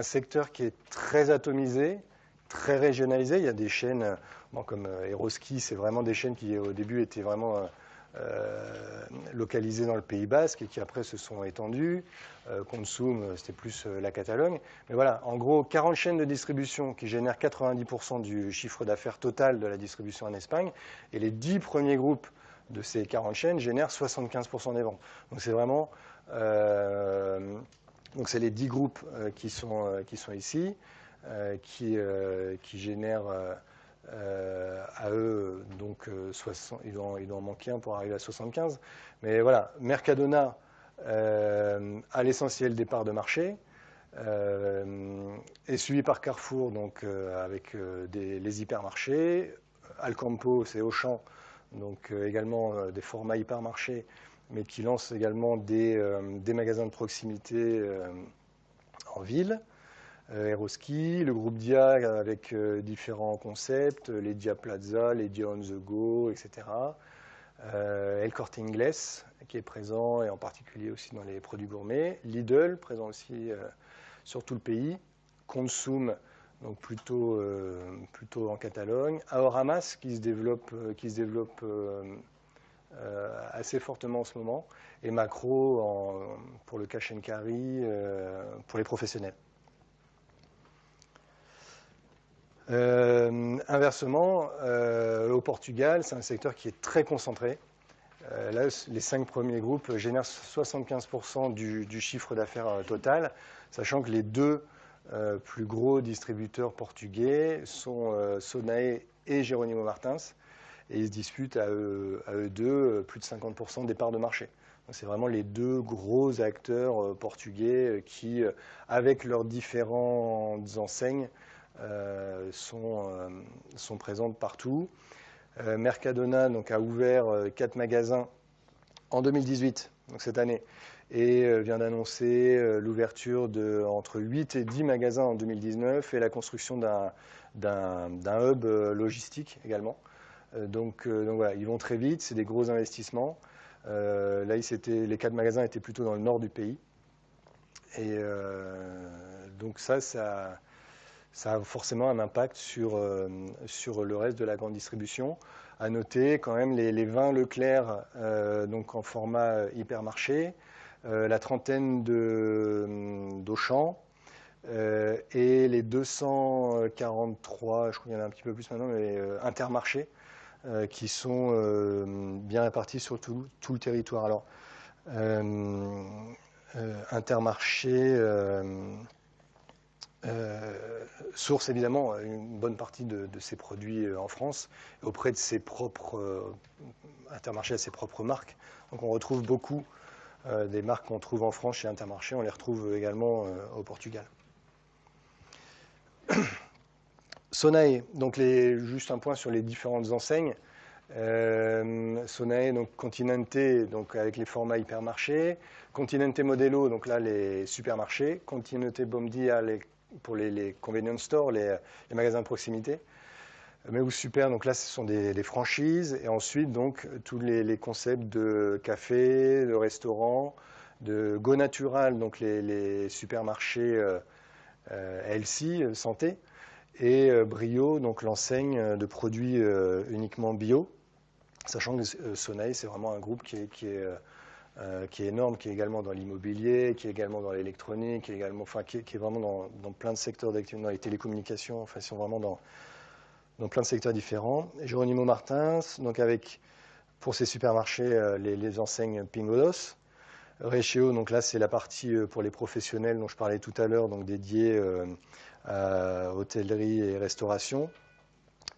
secteur qui est très atomisé, très régionalisé. Il y a des chaînes, bon, comme Eroski, c'est vraiment des chaînes qui, au début, étaient vraiment localisées dans le Pays Basque et qui, après, se sont étendues. Consum, c'était plus la Catalogne. Mais voilà, en gros, 40 chaînes de distribution qui génèrent 90% du chiffre d'affaires total de la distribution en Espagne. Et les 10 premiers groupes de ces 40 chaînes génèrent 75% des ventes. Donc, c'est vraiment... donc, c'est les 10 groupes qui sont ici. Qui génèrent à eux, donc 60, il doit en manquer un pour arriver à 75. Mais voilà, Mercadona a l'essentiel des parts de marché, est suivi par Carrefour, donc avec les hypermarchés. Alcampo, c'est Auchan, donc également des formats hypermarchés, mais qui lance également des magasins de proximité en ville. Eroski, le groupe Dia avec différents concepts, les Dia Plaza, les Dia On The Go, etc. El Corte Inglés, qui est présent, et en particulier aussi dans les produits gourmets. Lidl, présent aussi sur tout le pays. Consum, donc plutôt en Catalogne. Aoramas, qui se développe assez fortement en ce moment. Et Macro, pour le cash and carry, pour les professionnels. Inversement, au Portugal, c'est un secteur qui est très concentré. Là, les 5 premiers groupes génèrent 75% du chiffre d'affaires total, sachant que les deux plus gros distributeurs portugais sont Sonae et Jerónimo Martins, et ils se disputent à eux deux plus de 50% des parts de marché. C'est vraiment les deux gros acteurs portugais qui, avec leurs différentes enseignes, sont présentes partout. Mercadona donc, a ouvert 4 magasins en 2018, donc cette année, et vient d'annoncer l'ouverture de entre 8 et 10 magasins en 2019 et la construction d'un hub logistique également. Donc voilà, ils vont très vite, c'est des gros investissements. Là, les 4 magasins étaient plutôt dans le nord du pays. Et donc ça a forcément un impact sur le reste de la grande distribution. À noter quand même les 20 Leclerc donc en format hypermarché, la trentaine d'Auchan et les 243, je crois qu'il y en a un petit peu plus maintenant, mais Intermarchés qui sont bien répartis sur tout le territoire. Alors, Intermarché source évidemment une bonne partie de ses produits en France et auprès de ses propres Intermarché a ses propres marques. Donc on retrouve beaucoup des marques qu'on trouve en France chez Intermarché, on les retrouve également au Portugal. Sonae, donc juste un point sur les différentes enseignes. Sonae, donc Continente, donc avec les formats hypermarchés. Continente Modelo, donc là les supermarchés. Continente Bom Dia pour les convenience stores, les magasins de proximité. Meu Super, donc là ce sont des franchises. Et ensuite donc tous les concepts de café, de restaurant, de Go Natural, donc les supermarchés healthy, santé. Et Brio, donc l'enseigne de produits uniquement bio, sachant que Sonae, c'est vraiment un groupe qui est qui est énorme, qui est également dans l'immobilier, qui est également dans l'électronique, qui est vraiment dans plein de secteurs d'activité, dans les télécommunications, enfin, ils sont vraiment dans plein de secteurs différents. Et Jeronimo Martins, donc pour ses supermarchés, les enseignes Pingolos. Rechéo, donc là, c'est la partie pour les professionnels dont je parlais tout à l'heure, donc dédiée à hôtellerie et restauration.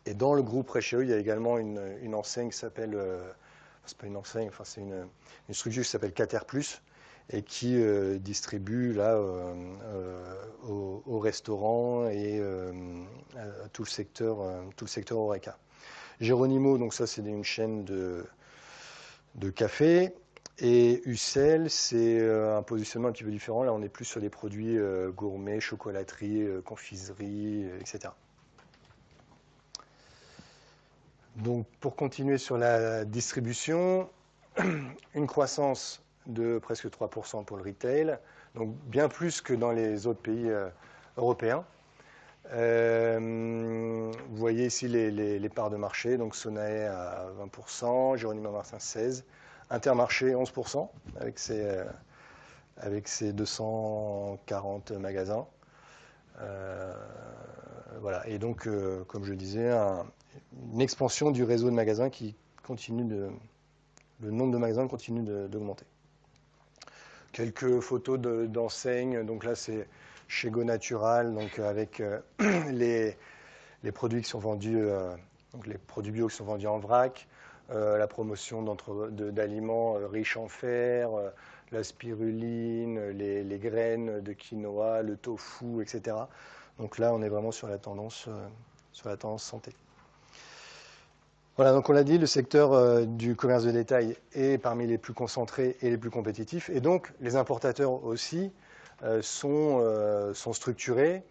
Et dans le groupe Rechéo, il y a également une enseigne qui s'appelle, c'est pas une enseigne, enfin c'est une structure qui s'appelle Cater Plus et qui distribue là aux restaurants et à tout le secteur Horeca. Geronimo, donc ça c'est une chaîne de café. Et Ucel, c'est un positionnement un petit peu différent. Là, on est plus sur des produits gourmets, chocolaterie, confiserie, etc. Donc, pour continuer sur la distribution, une croissance de presque 3% pour le retail, donc bien plus que dans les autres pays européens. Vous voyez ici les parts de marché, donc Sonae à 20%, Jeronimo Martins 16%, Intermarché 11%, avec ses 240 magasins. Voilà. Et donc, comme je disais, une expansion du réseau de magasins qui continue le nombre de magasins continue d'augmenter. Quelques photos d'enseignes. Donc là, c'est chez Go Natural, donc avec les produits qui sont vendus, donc les produits bio qui sont vendus en vrac, la promotion d'aliments riches en fer, la spiruline, les graines de quinoa, le tofu, etc. Donc là, on est vraiment sur la tendance santé. Voilà, donc on l'a dit, le secteur du commerce de détail est parmi les plus concentrés et les plus compétitifs. Et donc, les importateurs aussi sont structurés,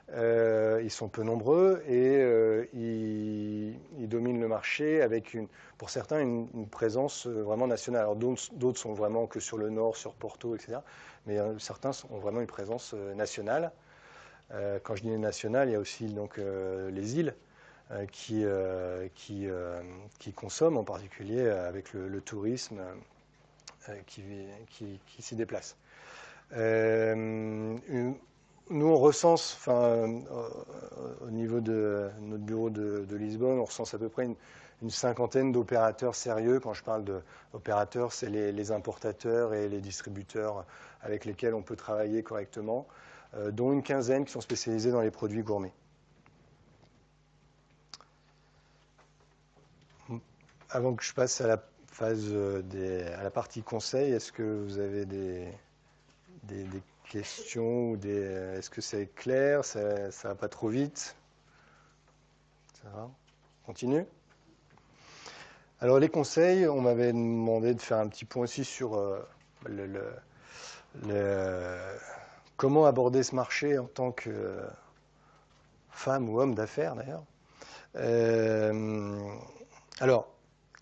ils sont peu nombreux et ils dominent le marché avec, pour certains, une présence vraiment nationale. Alors d'autres sont vraiment que sur le nord, sur Porto, etc. Mais certains ont vraiment une présence nationale. Quand je dis nationale, il y a aussi donc, les îles qui consomment, en particulier avec le tourisme qui s'y déplace. Nous, on recense, au niveau de notre bureau de Lisbonne, on recense à peu près une cinquantaine d'opérateurs sérieux. Quand je parle d'opérateurs, c'est les importateurs et les distributeurs avec lesquels on peut travailler correctement, dont une quinzaine qui sont spécialisés dans les produits gourmets. Avant que je passe à la phase à la partie conseil, est-ce que vous avez des questions ou est-ce que c'est clair? Ça va pas trop vite? Ça va? On continue? Alors les conseils, on m'avait demandé de faire un petit point aussi sur comment aborder ce marché en tant que femme ou homme d'affaires d'ailleurs. Alors,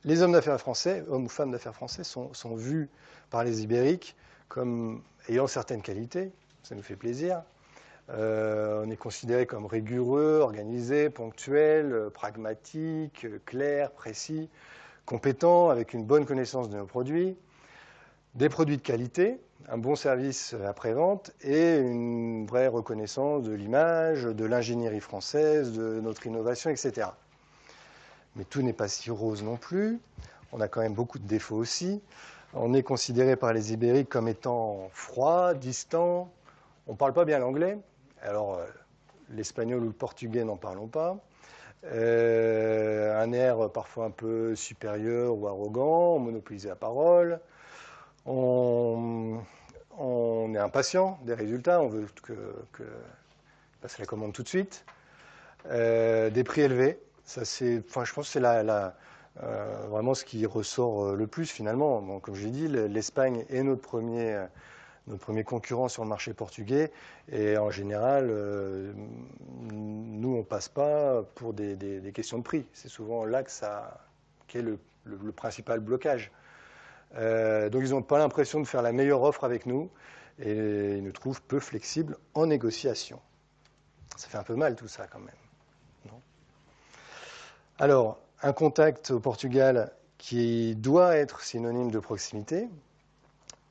les hommes d'affaires français, hommes ou femmes d'affaires français, sont vus par les Ibériques comme ayant certaines qualités, ça nous fait plaisir. On est considéré comme rigoureux, organisé, ponctuel, pragmatique, clair, précis, compétent, avec une bonne connaissance de nos produits, des produits de qualité, un bon service après-vente et une vraie reconnaissance de l'image, de l'ingénierie française, de notre innovation, etc. Mais tout n'est pas si rose non plus. On a quand même beaucoup de défauts aussi. On est considéré par les Ibériques comme étant froid, distant. On ne parle pas bien l'anglais. Alors, l'espagnol ou le portugais, n'en parlons pas. Un air parfois un peu supérieur ou arrogant. On monopolise la parole. On est impatient des résultats. On veut que passe la commande tout de suite. Des prix élevés. Ça, je pense que c'est vraiment ce qui ressort le plus finalement. Bon, comme je l'ai dit, l'Espagne est notre premier concurrent sur le marché portugais. Et en général, nous, on ne passe pas pour des questions de prix. C'est souvent là qu'est le principal blocage. Donc, ils n'ont pas l'impression de faire la meilleure offre avec nous et ils nous trouvent peu flexibles en négociation. Ça fait un peu mal tout ça quand même. Non ? Alors, un contact au Portugal qui doit être synonyme de proximité.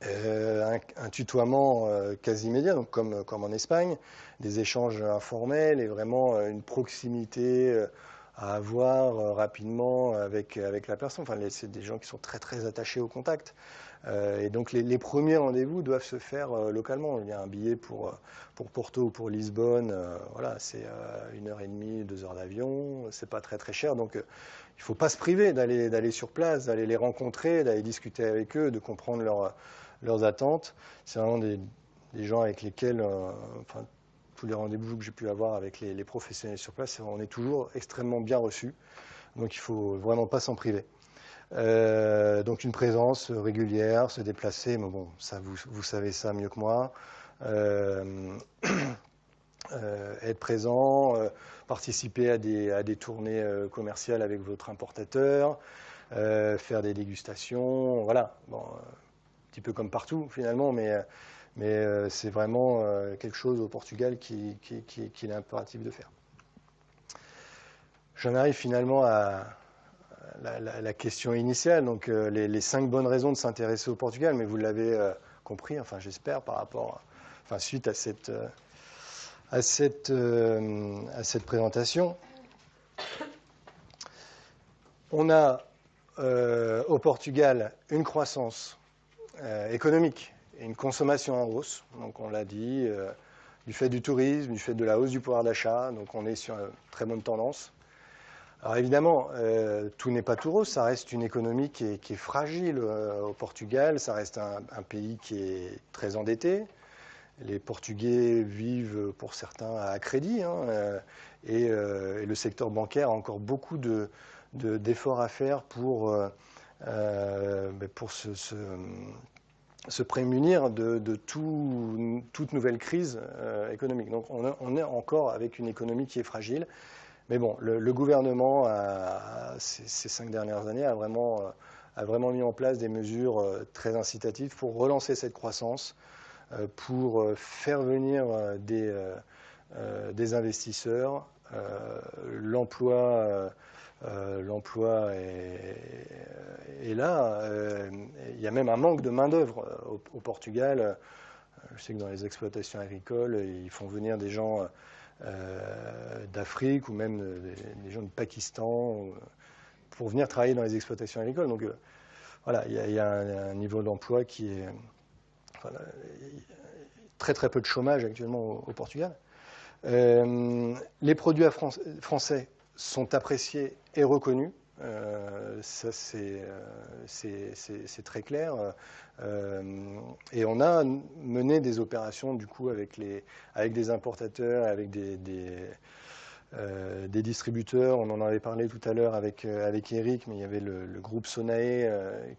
un tutoiement quasi immédiat, donc comme en Espagne, des échanges informels et vraiment une proximité à avoir rapidement avec la personne. Enfin, c'est des gens qui sont très très attachés au contact. Et donc les premiers rendez-vous doivent se faire localement. Il y a un billet pour Porto ou pour Lisbonne, voilà, c'est 1h30, 2 heures d'avion, c'est pas très très cher. Donc il ne faut pas se priver d'aller sur place, d'aller les rencontrer, d'aller discuter avec eux, de comprendre leurs attentes. C'est vraiment des gens avec lesquels, enfin, tous les rendez-vous que j'ai pu avoir avec les professionnels sur place, on est toujours extrêmement bien reçus. Donc il ne faut vraiment pas s'en priver. Donc une présence régulière, se déplacer, mais bon, ça vous savez ça mieux que moi. Être présent, participer à des tournées commerciales avec votre importateur, faire des dégustations, voilà. Bon, un petit peu comme partout finalement, mais c'est vraiment quelque chose au Portugal qu'il est impératif de faire. J'en arrive finalement à la question initiale, donc les 5 bonnes raisons de s'intéresser au Portugal, mais vous l'avez compris, enfin j'espère, par rapport, enfin suite à cette présentation. On a au Portugal une croissance économique et une consommation en hausse, donc on l'a dit, du fait du tourisme, du fait de la hausse du pouvoir d'achat, donc on est sur une très bonne tendance. Alors évidemment, tout n'est pas tout rose, ça reste une économie qui est fragile au Portugal, ça reste un pays qui est très endetté. Les Portugais vivent pour certains à crédit, hein, et le secteur bancaire a encore beaucoup d'efforts à faire pour se prémunir de toute nouvelle crise économique. Donc on est encore avec une économie qui est fragile. Mais bon, le gouvernement, ces 5 dernières années, a vraiment mis en place des mesures très incitatives pour relancer cette croissance, pour faire venir des investisseurs. L'emploi est là. Il y a même un manque de main-d'œuvre au Portugal. Je sais que dans les exploitations agricoles, ils font venir des gens d'Afrique ou même des gens du Pakistan pour venir travailler dans les exploitations agricoles. Donc voilà, il y a un niveau d'emploi qui est... Voilà, très très peu de chômage actuellement au Portugal. Les produits français sont appréciés et reconnus. Ça, c'est très clair. Et on a mené des opérations du coup avec des importateurs, avec des distributeurs. On en avait parlé tout à l'heure avec Eric, mais il y avait le groupe Sonae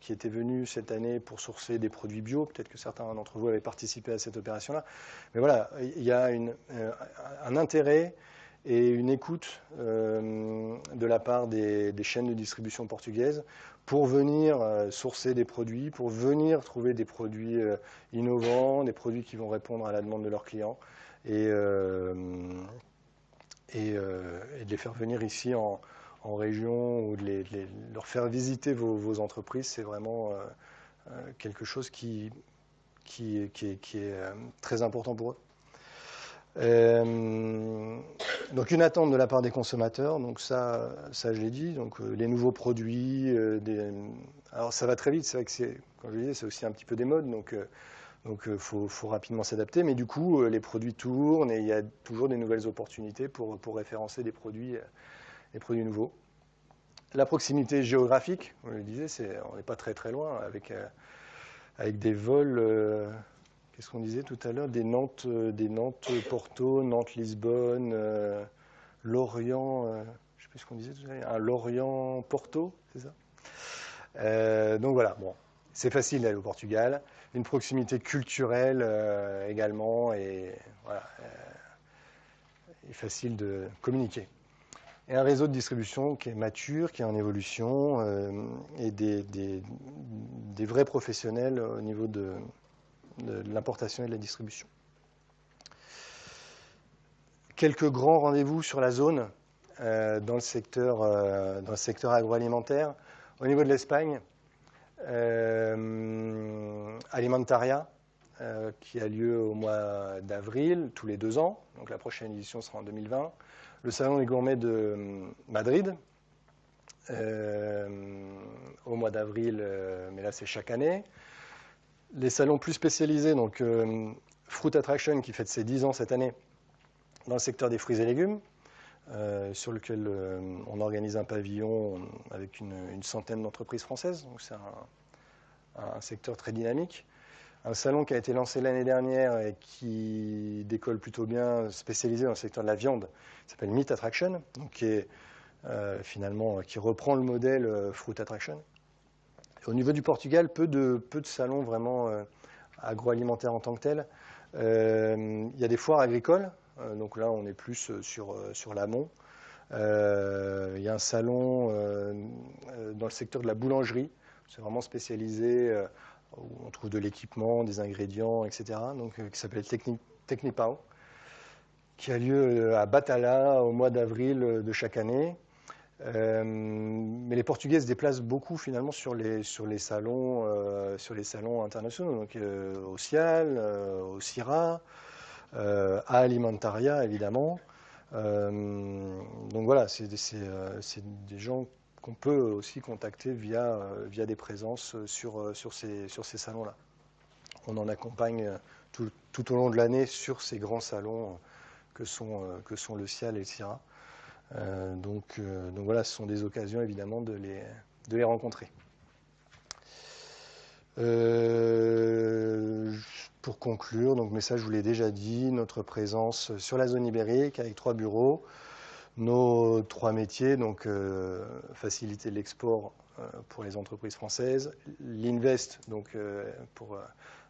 qui était venu cette année pour sourcer des produits bio. Peut-être que certains d'entre vous avaient participé à cette opération-là. Mais voilà, il y a un intérêt et une écoute de la part des chaînes de distribution portugaises pour venir sourcer des produits, pour venir trouver des produits innovants, des produits qui vont répondre à la demande de leurs clients et de les faire venir ici en région ou de leur faire visiter vos entreprises. C'est vraiment quelque chose qui est très important pour eux. Donc une attente de la part des consommateurs, donc ça je l'ai dit, donc les nouveaux produits, alors ça va très vite, c'est vrai que comme je le disais, c'est aussi un petit peu des modes, donc faut rapidement s'adapter, mais du coup les produits tournent et il y a toujours des nouvelles opportunités pour référencer des produits nouveaux. La proximité géographique, on le disait, on n'est pas très très loin avec des vols. Qu'est-ce qu'on disait tout à l'heure? Des Nantes Porto, Nantes Lisbonne, Lorient, je ne sais plus ce qu'on disait tout à l'heure, un Lorient Porto, c'est ça? Donc voilà, bon, c'est facile d'aller au Portugal, une proximité culturelle également, et voilà, il est facile de communiquer. Et un réseau de distribution qui est mature, qui est en évolution, et des vrais professionnels au niveau de l'importation et de la distribution. Quelques grands rendez-vous sur la zone dans le secteur agroalimentaire. Au niveau de l'Espagne, Alimentaria, qui a lieu au mois d'avril, tous les 2 ans. Donc la prochaine édition sera en 2020. Le Salon des gourmets de Madrid, au mois d'avril, mais là c'est chaque année. Les salons plus spécialisés, donc Fruit Attraction qui fête ses 10 ans cette année dans le secteur des fruits et légumes, sur lequel on organise un pavillon avec une centaine d'entreprises françaises. Donc c'est un secteur très dynamique. Un salon qui a été lancé l'année dernière et qui décolle plutôt bien, spécialisé dans le secteur de la viande, qui s'appelle Meat Attraction, donc qui est finalement qui reprend le modèle Fruit Attraction. Et au niveau du Portugal, peu de salons vraiment agroalimentaires en tant que tels. Il y a des foires agricoles, donc là on est plus sur l'amont. Il y a un salon dans le secteur de la boulangerie, c'est vraiment spécialisé, où on trouve de l'équipement, des ingrédients, etc., donc, qui s'appelle Technipao, qui a lieu à Batala au mois d'avril de chaque année. Mais les Portugais se déplacent beaucoup finalement sur les salons internationaux, donc au Cial, au CIRA, à Alimentaria évidemment. Donc voilà, c'est des gens qu'on peut aussi contacter via des présences sur ces salons-là. On en accompagne tout au long de l'année sur ces grands salons que sont le Cial et le CIRA. Donc voilà, ce sont des occasions évidemment de les rencontrer. Pour conclure, donc, mais ça je vous l'ai déjà dit, notre présence sur la zone ibérique avec 3 bureaux, nos 3 métiers, donc faciliter l'export pour les entreprises françaises, l'Invest, donc pour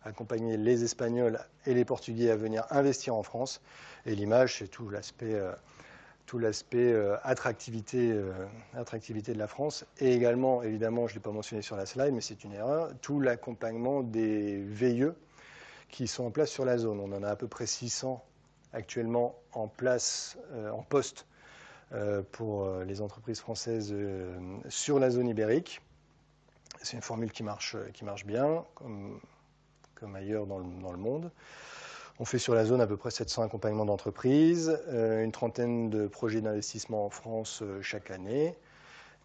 accompagner les Espagnols et les Portugais à venir investir en France, et l'image, c'est tout l'aspect attractivité de la France, et également, évidemment, je ne l'ai pas mentionné sur la slide, mais c'est une erreur, tout l'accompagnement des VIE qui sont en place sur la zone. On en a à peu près 600 actuellement en place, en poste, pour les entreprises françaises sur la zone ibérique. C'est une formule qui marche bien, comme ailleurs dans le monde. On fait sur la zone à peu près 700 accompagnements d'entreprises, une trentaine de projets d'investissement en France chaque année.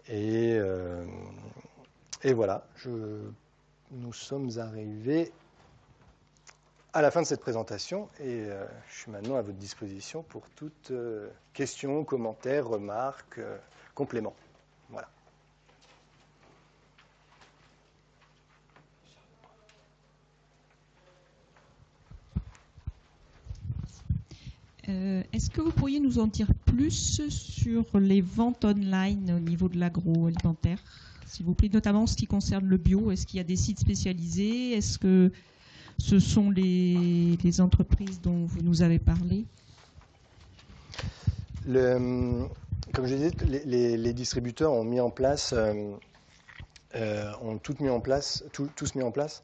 Et voilà, nous sommes arrivés à la fin de cette présentation et je suis maintenant à votre disposition pour toute questions, commentaires, remarques, compléments. Voilà. Est-ce que vous pourriez nous en dire plus sur les ventes online au niveau de l'agroalimentaire, s'il vous plaît, notamment en ce qui concerne le bio? Est-ce qu'il y a des sites spécialisés? Est-ce que ce sont les entreprises dont vous nous avez parlé? Comme je disais, les distributeurs ont mis en place, tous mis en place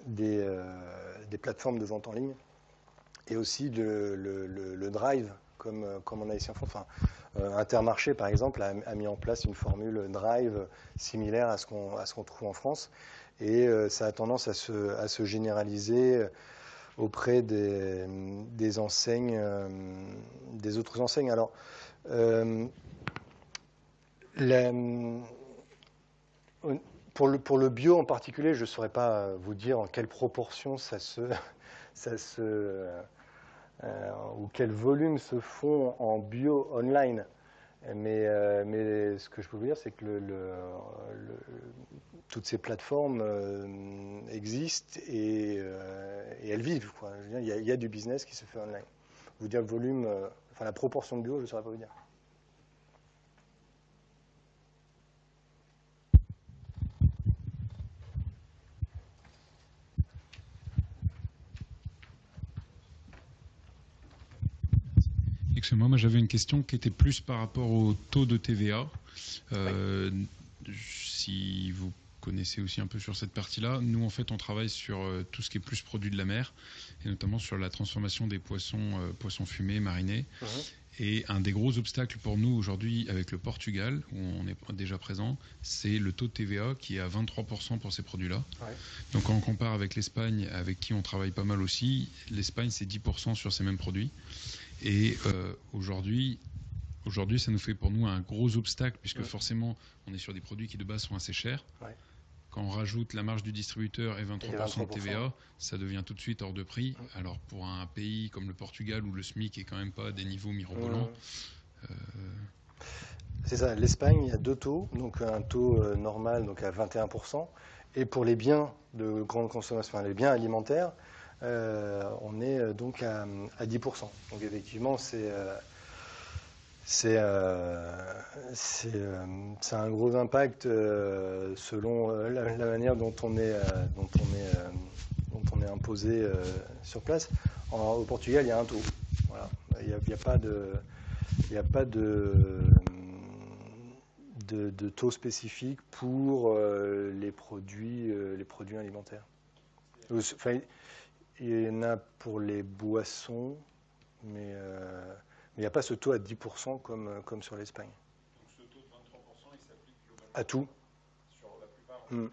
des plateformes de vente en ligne et aussi le drive, comme on a ici en France. Enfin, Intermarché, par exemple, a mis en place une formule drive similaire à ce qu'on trouve en France. Et ça a tendance à se généraliser auprès des enseignes, des autres enseignes. Alors, pour le bio en particulier, je ne saurais pas vous dire en quelle proportion ou quel volume se font en bio online. Mais ce que je peux vous dire, c'est que toutes ces plateformes existent et elles vivent, quoi. Je veux dire, il y a du business qui se fait online. Vous dire le volume, enfin la proportion de bio, je ne saurais pas vous dire. Moi, j'avais une question qui était plus par rapport au taux de TVA. Si vous connaissez aussi un peu sur cette partie-là, nous, en fait, on travaille sur tout ce qui est plus produit de la mer, et notamment sur la transformation des poissons fumés, marinés. Et un des gros obstacles pour nous aujourd'hui avec le Portugal, où on est déjà présent, c'est le taux de TVA qui est à 23% pour ces produits-là. Ouais. Donc quand on compare avec l'Espagne, avec qui on travaille pas mal aussi, l'Espagne c'est 10% sur ces mêmes produits. Et aujourd'hui, ça nous fait pour nous un gros obstacle, puisque forcément on est sur des produits qui de base sont assez chers. Ouais. Quand on rajoute la marge du distributeur et 23% de TVA, ça devient tout de suite hors de prix. Alors pour un pays comme le Portugal où le SMIC est quand même pas à des niveaux mirobolants. C'est ça, l'Espagne, il y a 2 taux, donc un taux normal donc à 21%, et pour les biens de grande consommation, enfin les biens alimentaires, on est donc à 10%. Donc effectivement, c'est un gros impact selon la manière dont on est imposé sur place. Au Portugal, il y a un taux. Voilà. Il n'y a pas de taux spécifique pour les produits alimentaires. Enfin, il y en a pour les boissons, mais il n'y a pas ce taux à 10% comme sur l'Espagne. Donc ce taux de 23%, il s'applique globalement à tout. Sur la plupart des...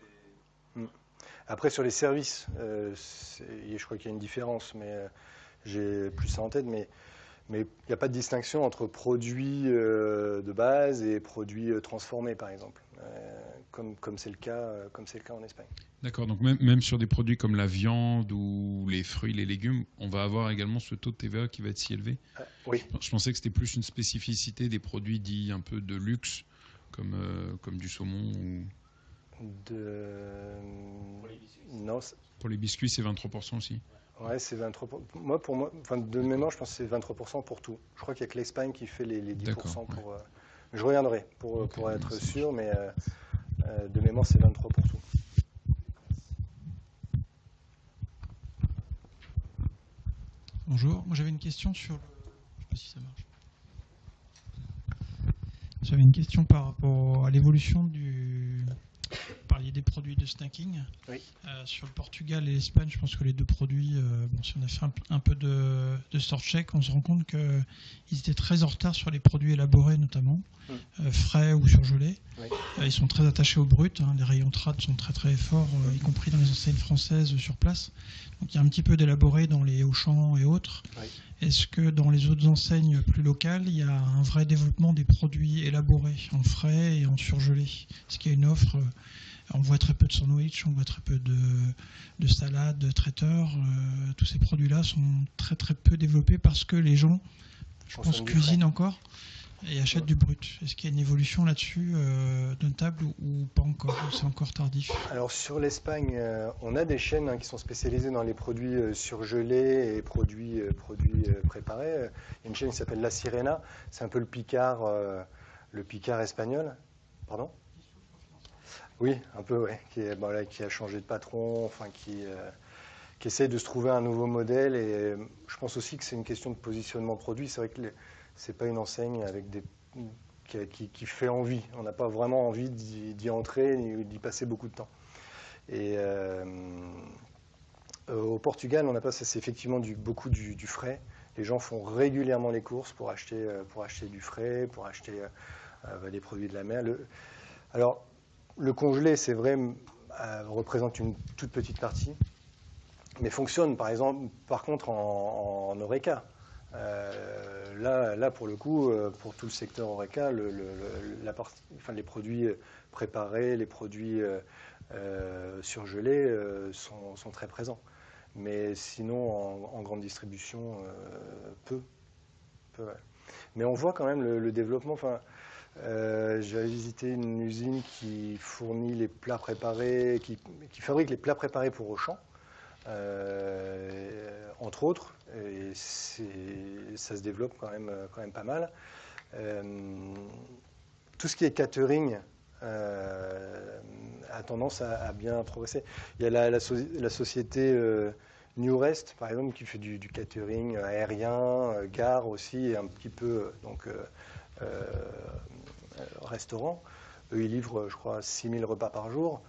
Après, sur les services, je crois qu'il y a une différence, mais j'ai plus ça en tête, mais il n'y a pas de distinction entre produits de base et produits transformés, par exemple, comme c'est le cas en Espagne. D'accord, donc même sur des produits comme la viande ou les fruits, les légumes, on va avoir également ce taux de TVA qui va être si élevé. Oui. Je pensais que c'était plus une spécificité des produits dits un peu de luxe, comme du saumon ou... Pour les biscuits. Non. Pour les biscuits, c'est 23% aussi. Ouais, c'est 23%. Moi, de mémoire, je pense que c'est 23% pour tout. Je crois qu'il n'y a que l'Espagne qui fait les 10% pour. Ouais. Je reviendrai pour être sûr, mais de mémoire, c'est 23%. Bonjour, moi j'avais une question sur le... Je sais pas si ça marche. J'avais une question par rapport à l'évolution du... Vous parliez des produits de snacking. Oui. Sur le Portugal et l'Espagne, je pense que les deux produits, si on a fait un peu de sort check, on se rend compte qu'ils étaient très en retard sur les produits élaborés notamment, frais ou surgelés. Oui. Ils sont très attachés au brut, hein, les rayons trad sont très très forts, y compris dans les enseignes françaises sur place. Donc il y a un petit peu d'élaboré dans les Auchan et autres. Oui. Est-ce que dans les autres enseignes plus locales, il y a un vrai développement des produits élaborés en frais et en surgelés? Est-ce qu'il y a une offre? On voit très peu de sandwich, on voit très peu de salades, de traiteurs. Tous ces produits-là sont très très peu développés parce que les gens, je pense, cuisinent encore et achètent du brut. Est-ce qu'il y a une évolution là-dessus notable ou pas encore? C'est encore tardif? Alors sur l'Espagne, on a des chaînes qui sont spécialisées dans les produits surgelés et produits préparés. Il y a une chaîne qui s'appelle La Sirena. C'est un peu le Picard espagnol. Pardon? Oui, un peu, ouais. Qui a changé de patron, enfin qui essaie de se trouver un nouveau modèle. Et je pense aussi que c'est une question de positionnement produit. C'est vrai que c'est pas une enseigne avec qui fait envie. On n'a pas vraiment envie d'y entrer ni d'y passer beaucoup de temps. Et au Portugal, on n'a pas ça. C'est effectivement beaucoup du frais. Les gens font régulièrement les courses pour acheter du frais, pour acheter des produits de la mer. Alors, le congelé, c'est vrai, représente une toute petite partie, mais fonctionne, par contre, en Horeca. Là, pour le coup, pour tout le secteur Horeca, les produits préparés, les produits surgelés sont très présents. Mais sinon, en grande distribution, peu. Ouais. Mais on voit quand même le développement. J'ai visité une usine qui fournit les plats préparés, qui fabrique les plats préparés pour Auchan, entre autres, et ça se développe quand même pas mal. Tout ce qui est catering a tendance à bien progresser. Il y a la société New Rest, par exemple, qui fait du catering aérien, gare aussi, et un petit peu restaurant. Eux, ils livrent, je crois, 6000 repas par jour.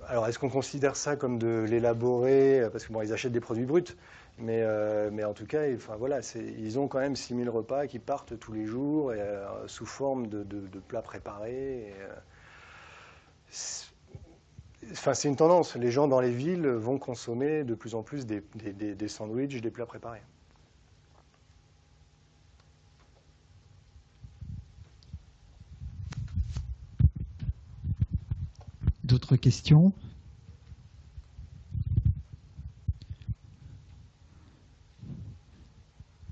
alors, est-ce qu'on considère ça comme de l'élaboré? Parce que bon, ils achètent des produits bruts, mais en tout cas, voilà, ils ont quand même 6000 repas qui partent tous les jours et, sous forme de plats préparés. C'est une tendance. Les gens dans les villes vont consommer de plus en plus des sandwichs, des plats préparés. D'autres questions?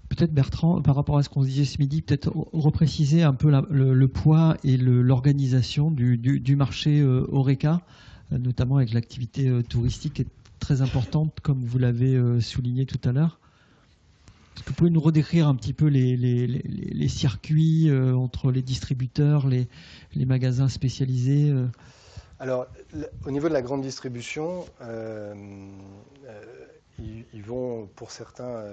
Peut-être Bertrand, par rapport à ce qu'on se disait ce midi, peut-être repréciser un peu le poids et l'organisation du marché HoReCa, notamment avec l'activité touristique qui est très importante, comme vous l'avez souligné tout à l'heure. Est-ce que vous pouvez nous redécrire un petit peu les circuits entre les distributeurs, les magasins spécialisés Alors, au niveau de la grande distribution, ils vont, pour certains,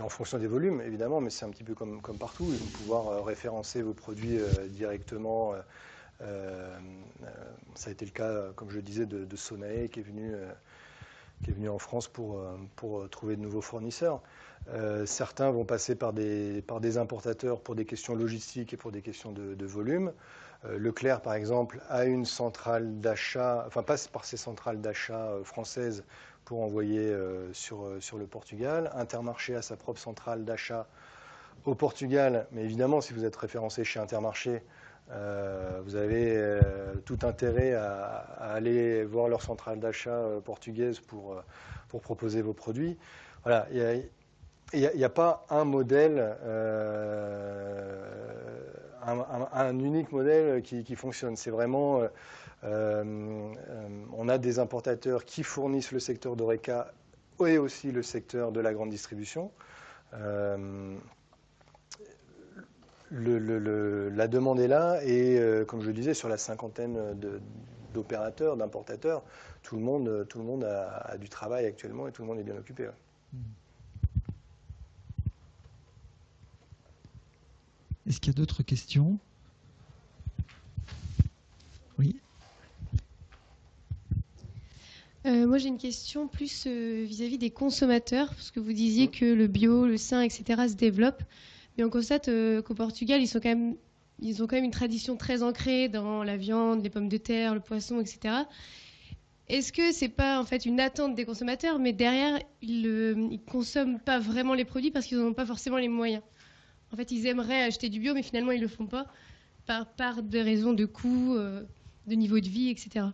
en fonction des volumes, évidemment, mais c'est un petit peu comme partout, ils vont pouvoir référencer vos produits directement. Ça a été le cas, comme je le disais, de Sonae, qui est venu en France pour trouver de nouveaux fournisseurs. Certains vont passer par des importateurs pour des questions logistiques et pour des questions de volume. Leclerc, par exemple, a une centrale d'achat, enfin passe par ses centrales d'achat françaises pour envoyer sur le Portugal. Intermarché a sa propre centrale d'achat au Portugal, mais évidemment, si vous êtes référencé chez Intermarché, vous avez tout intérêt à aller voir leur centrale d'achat portugaise pour proposer vos produits. Voilà, il n'y a pas un modèle, un unique modèle qui fonctionne. C'est vraiment, on a des importateurs qui fournissent le secteur d'HoReCa et aussi le secteur de la grande distribution. La demande est là et, comme je le disais, sur la cinquantaine d'opérateurs, d'importateurs, tout le monde a du travail actuellement et tout le monde est bien occupé. Ouais. Est-ce qu'il y a d'autres questions? Oui. Moi, j'ai une question plus vis-à-vis des consommateurs, parce que vous disiez que le bio, le sain, etc. se développent. Mais on constate qu'au Portugal, ils ont quand même une tradition très ancrée dans la viande, les pommes de terre, le poisson, etc. Est-ce que c'est pas en fait une attente des consommateurs, mais derrière, ils consomment pas vraiment les produits parce qu'ils n'en ont pas forcément les moyens? En fait, ils aimeraient acheter du bio, mais finalement, ils ne le font pas par des raisons de coût, de niveau de vie, etc.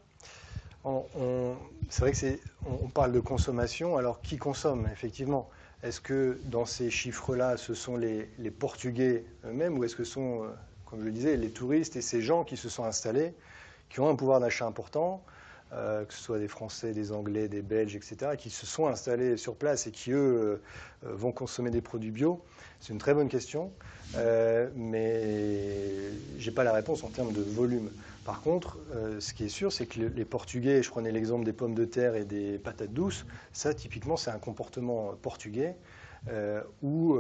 C'est vrai qu'on parle de consommation, alors qui consomme, effectivement? Est-ce que dans ces chiffres-là, ce sont les Portugais eux-mêmes, ou est-ce que ce sont, comme je le disais, les touristes et ces gens qui se sont installés, qui ont un pouvoir d'achat important, que ce soit des Français, des Anglais, des Belges, etc., qui se sont installés sur place et qui, eux, vont consommer des produits bio? C'est une très bonne question, mais je n'ai pas la réponse en termes de volume. Par contre, ce qui est sûr, c'est que les Portugais, je prenais l'exemple des pommes de terre et des patates douces, ça, typiquement, c'est un comportement portugais où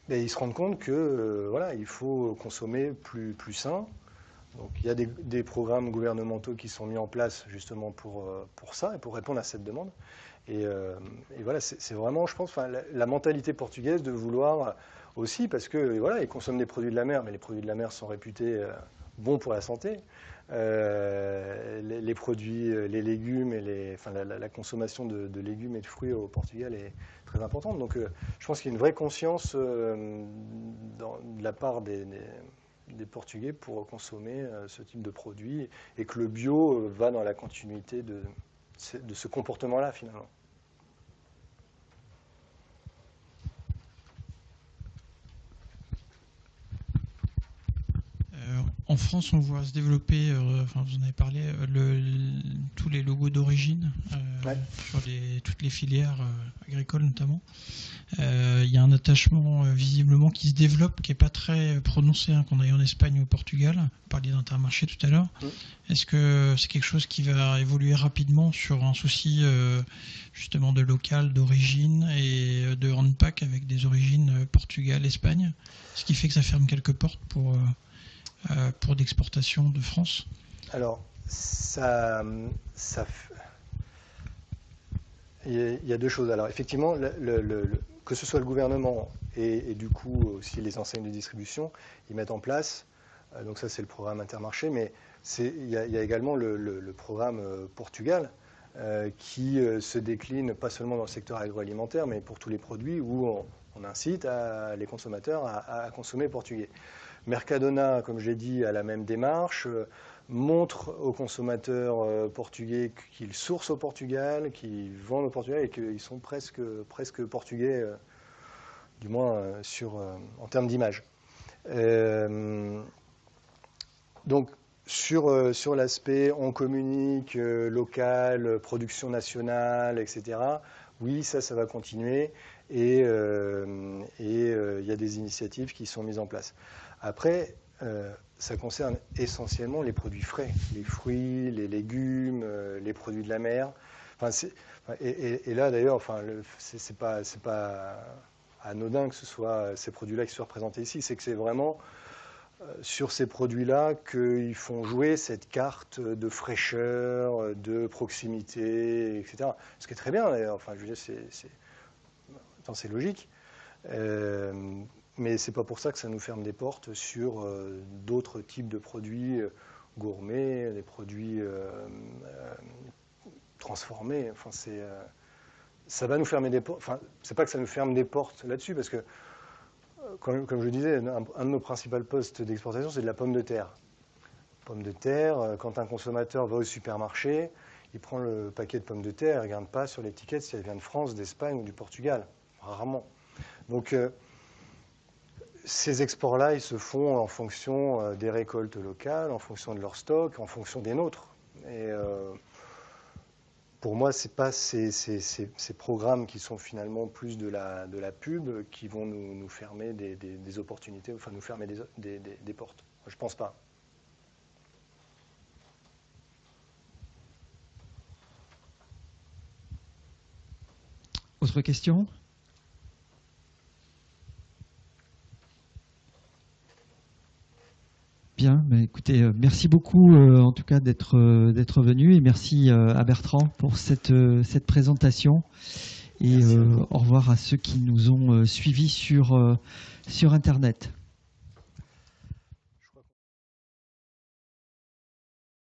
ils se rendent compte que voilà, il faut consommer plus sain. Donc, il y a des programmes gouvernementaux qui sont mis en place justement pour ça et pour répondre à cette demande. Et voilà, c'est vraiment, je pense, la mentalité portugaise de vouloir aussi, parce que voilà, ils consomment des produits de la mer, mais les produits de la mer sont réputés bons pour la santé. Les produits, les légumes et la consommation de légumes et de fruits au Portugal est très importante. Donc, je pense qu'il y a une vraie conscience de la part des Portugais pour consommer ce type de produits et que le bio va dans la continuité de ce comportement-là, finalement. En France, on voit se développer, vous en avez parlé, tous les logos d'origine sur toutes les filières agricoles notamment. Il y a un attachement visiblement qui se développe, qui n'est pas très prononcé, qu'on a eu en Espagne ou au Portugal. Vous parliez d'Intermarché tout à l'heure. Est-ce que c'est quelque chose qui va évoluer rapidement sur un souci justement de local, d'origine et de handpack avec des origines Portugal, Espagne, ce qui fait que ça ferme quelques portes pour d'exportation de France? Alors, il y a deux choses. Alors, effectivement, que ce soit le gouvernement et du coup aussi les enseignes de distribution, ils mettent en place, donc ça c'est le programme Intermarché, mais il y a également le programme Portugal qui se décline pas seulement dans le secteur agroalimentaire, mais pour tous les produits où on incite les consommateurs à consommer portugais. Mercadona, comme j'ai dit, a la même démarche, montre aux consommateurs portugais qu'ils sourcent au Portugal, qu'ils vendent au Portugal et qu'ils sont presque portugais, du moins en termes d'image. Donc, sur l'aspect on communique, local, production nationale, etc., oui, ça va continuer et il y a des initiatives qui sont mises en place. Après, ça concerne essentiellement les produits frais, les fruits, les légumes, les produits de la mer. Et là, d'ailleurs, c'est pas anodin que ce soit ces produits-là qui soient représentés ici. C'est que c'est vraiment sur ces produits-là qu'ils font jouer cette carte de fraîcheur, de proximité, etc. Ce qui est très bien, d'ailleurs. Enfin, je veux dire, c'est logique. Mais c'est pas pour ça que ça nous ferme des portes sur d'autres types de produits gourmets, des produits transformés. Enfin, ça va nous fermer des portes. Enfin, c'est pas que ça nous ferme des portes là-dessus, parce que, comme je disais, un de nos principaux postes d'exportation, c'est de la pomme de terre. Pomme de terre, quand un consommateur va au supermarché, il prend le paquet de pommes de terre, il ne regarde pas sur l'étiquette si elle vient de France, d'Espagne ou du Portugal. Rarement. Donc, ces exports-là, ils se font en fonction des récoltes locales, en fonction de leur stock, en fonction des nôtres. Et pour moi, ce n'est pas ces programmes qui sont finalement plus de la pub qui vont nous fermer des opportunités, enfin nous fermer des portes. Je ne pense pas. Autre question ? Bien, bah écoutez, merci beaucoup en tout cas d'être venu et merci à Bertrand pour cette présentation et au revoir à ceux qui nous ont suivis sur Internet.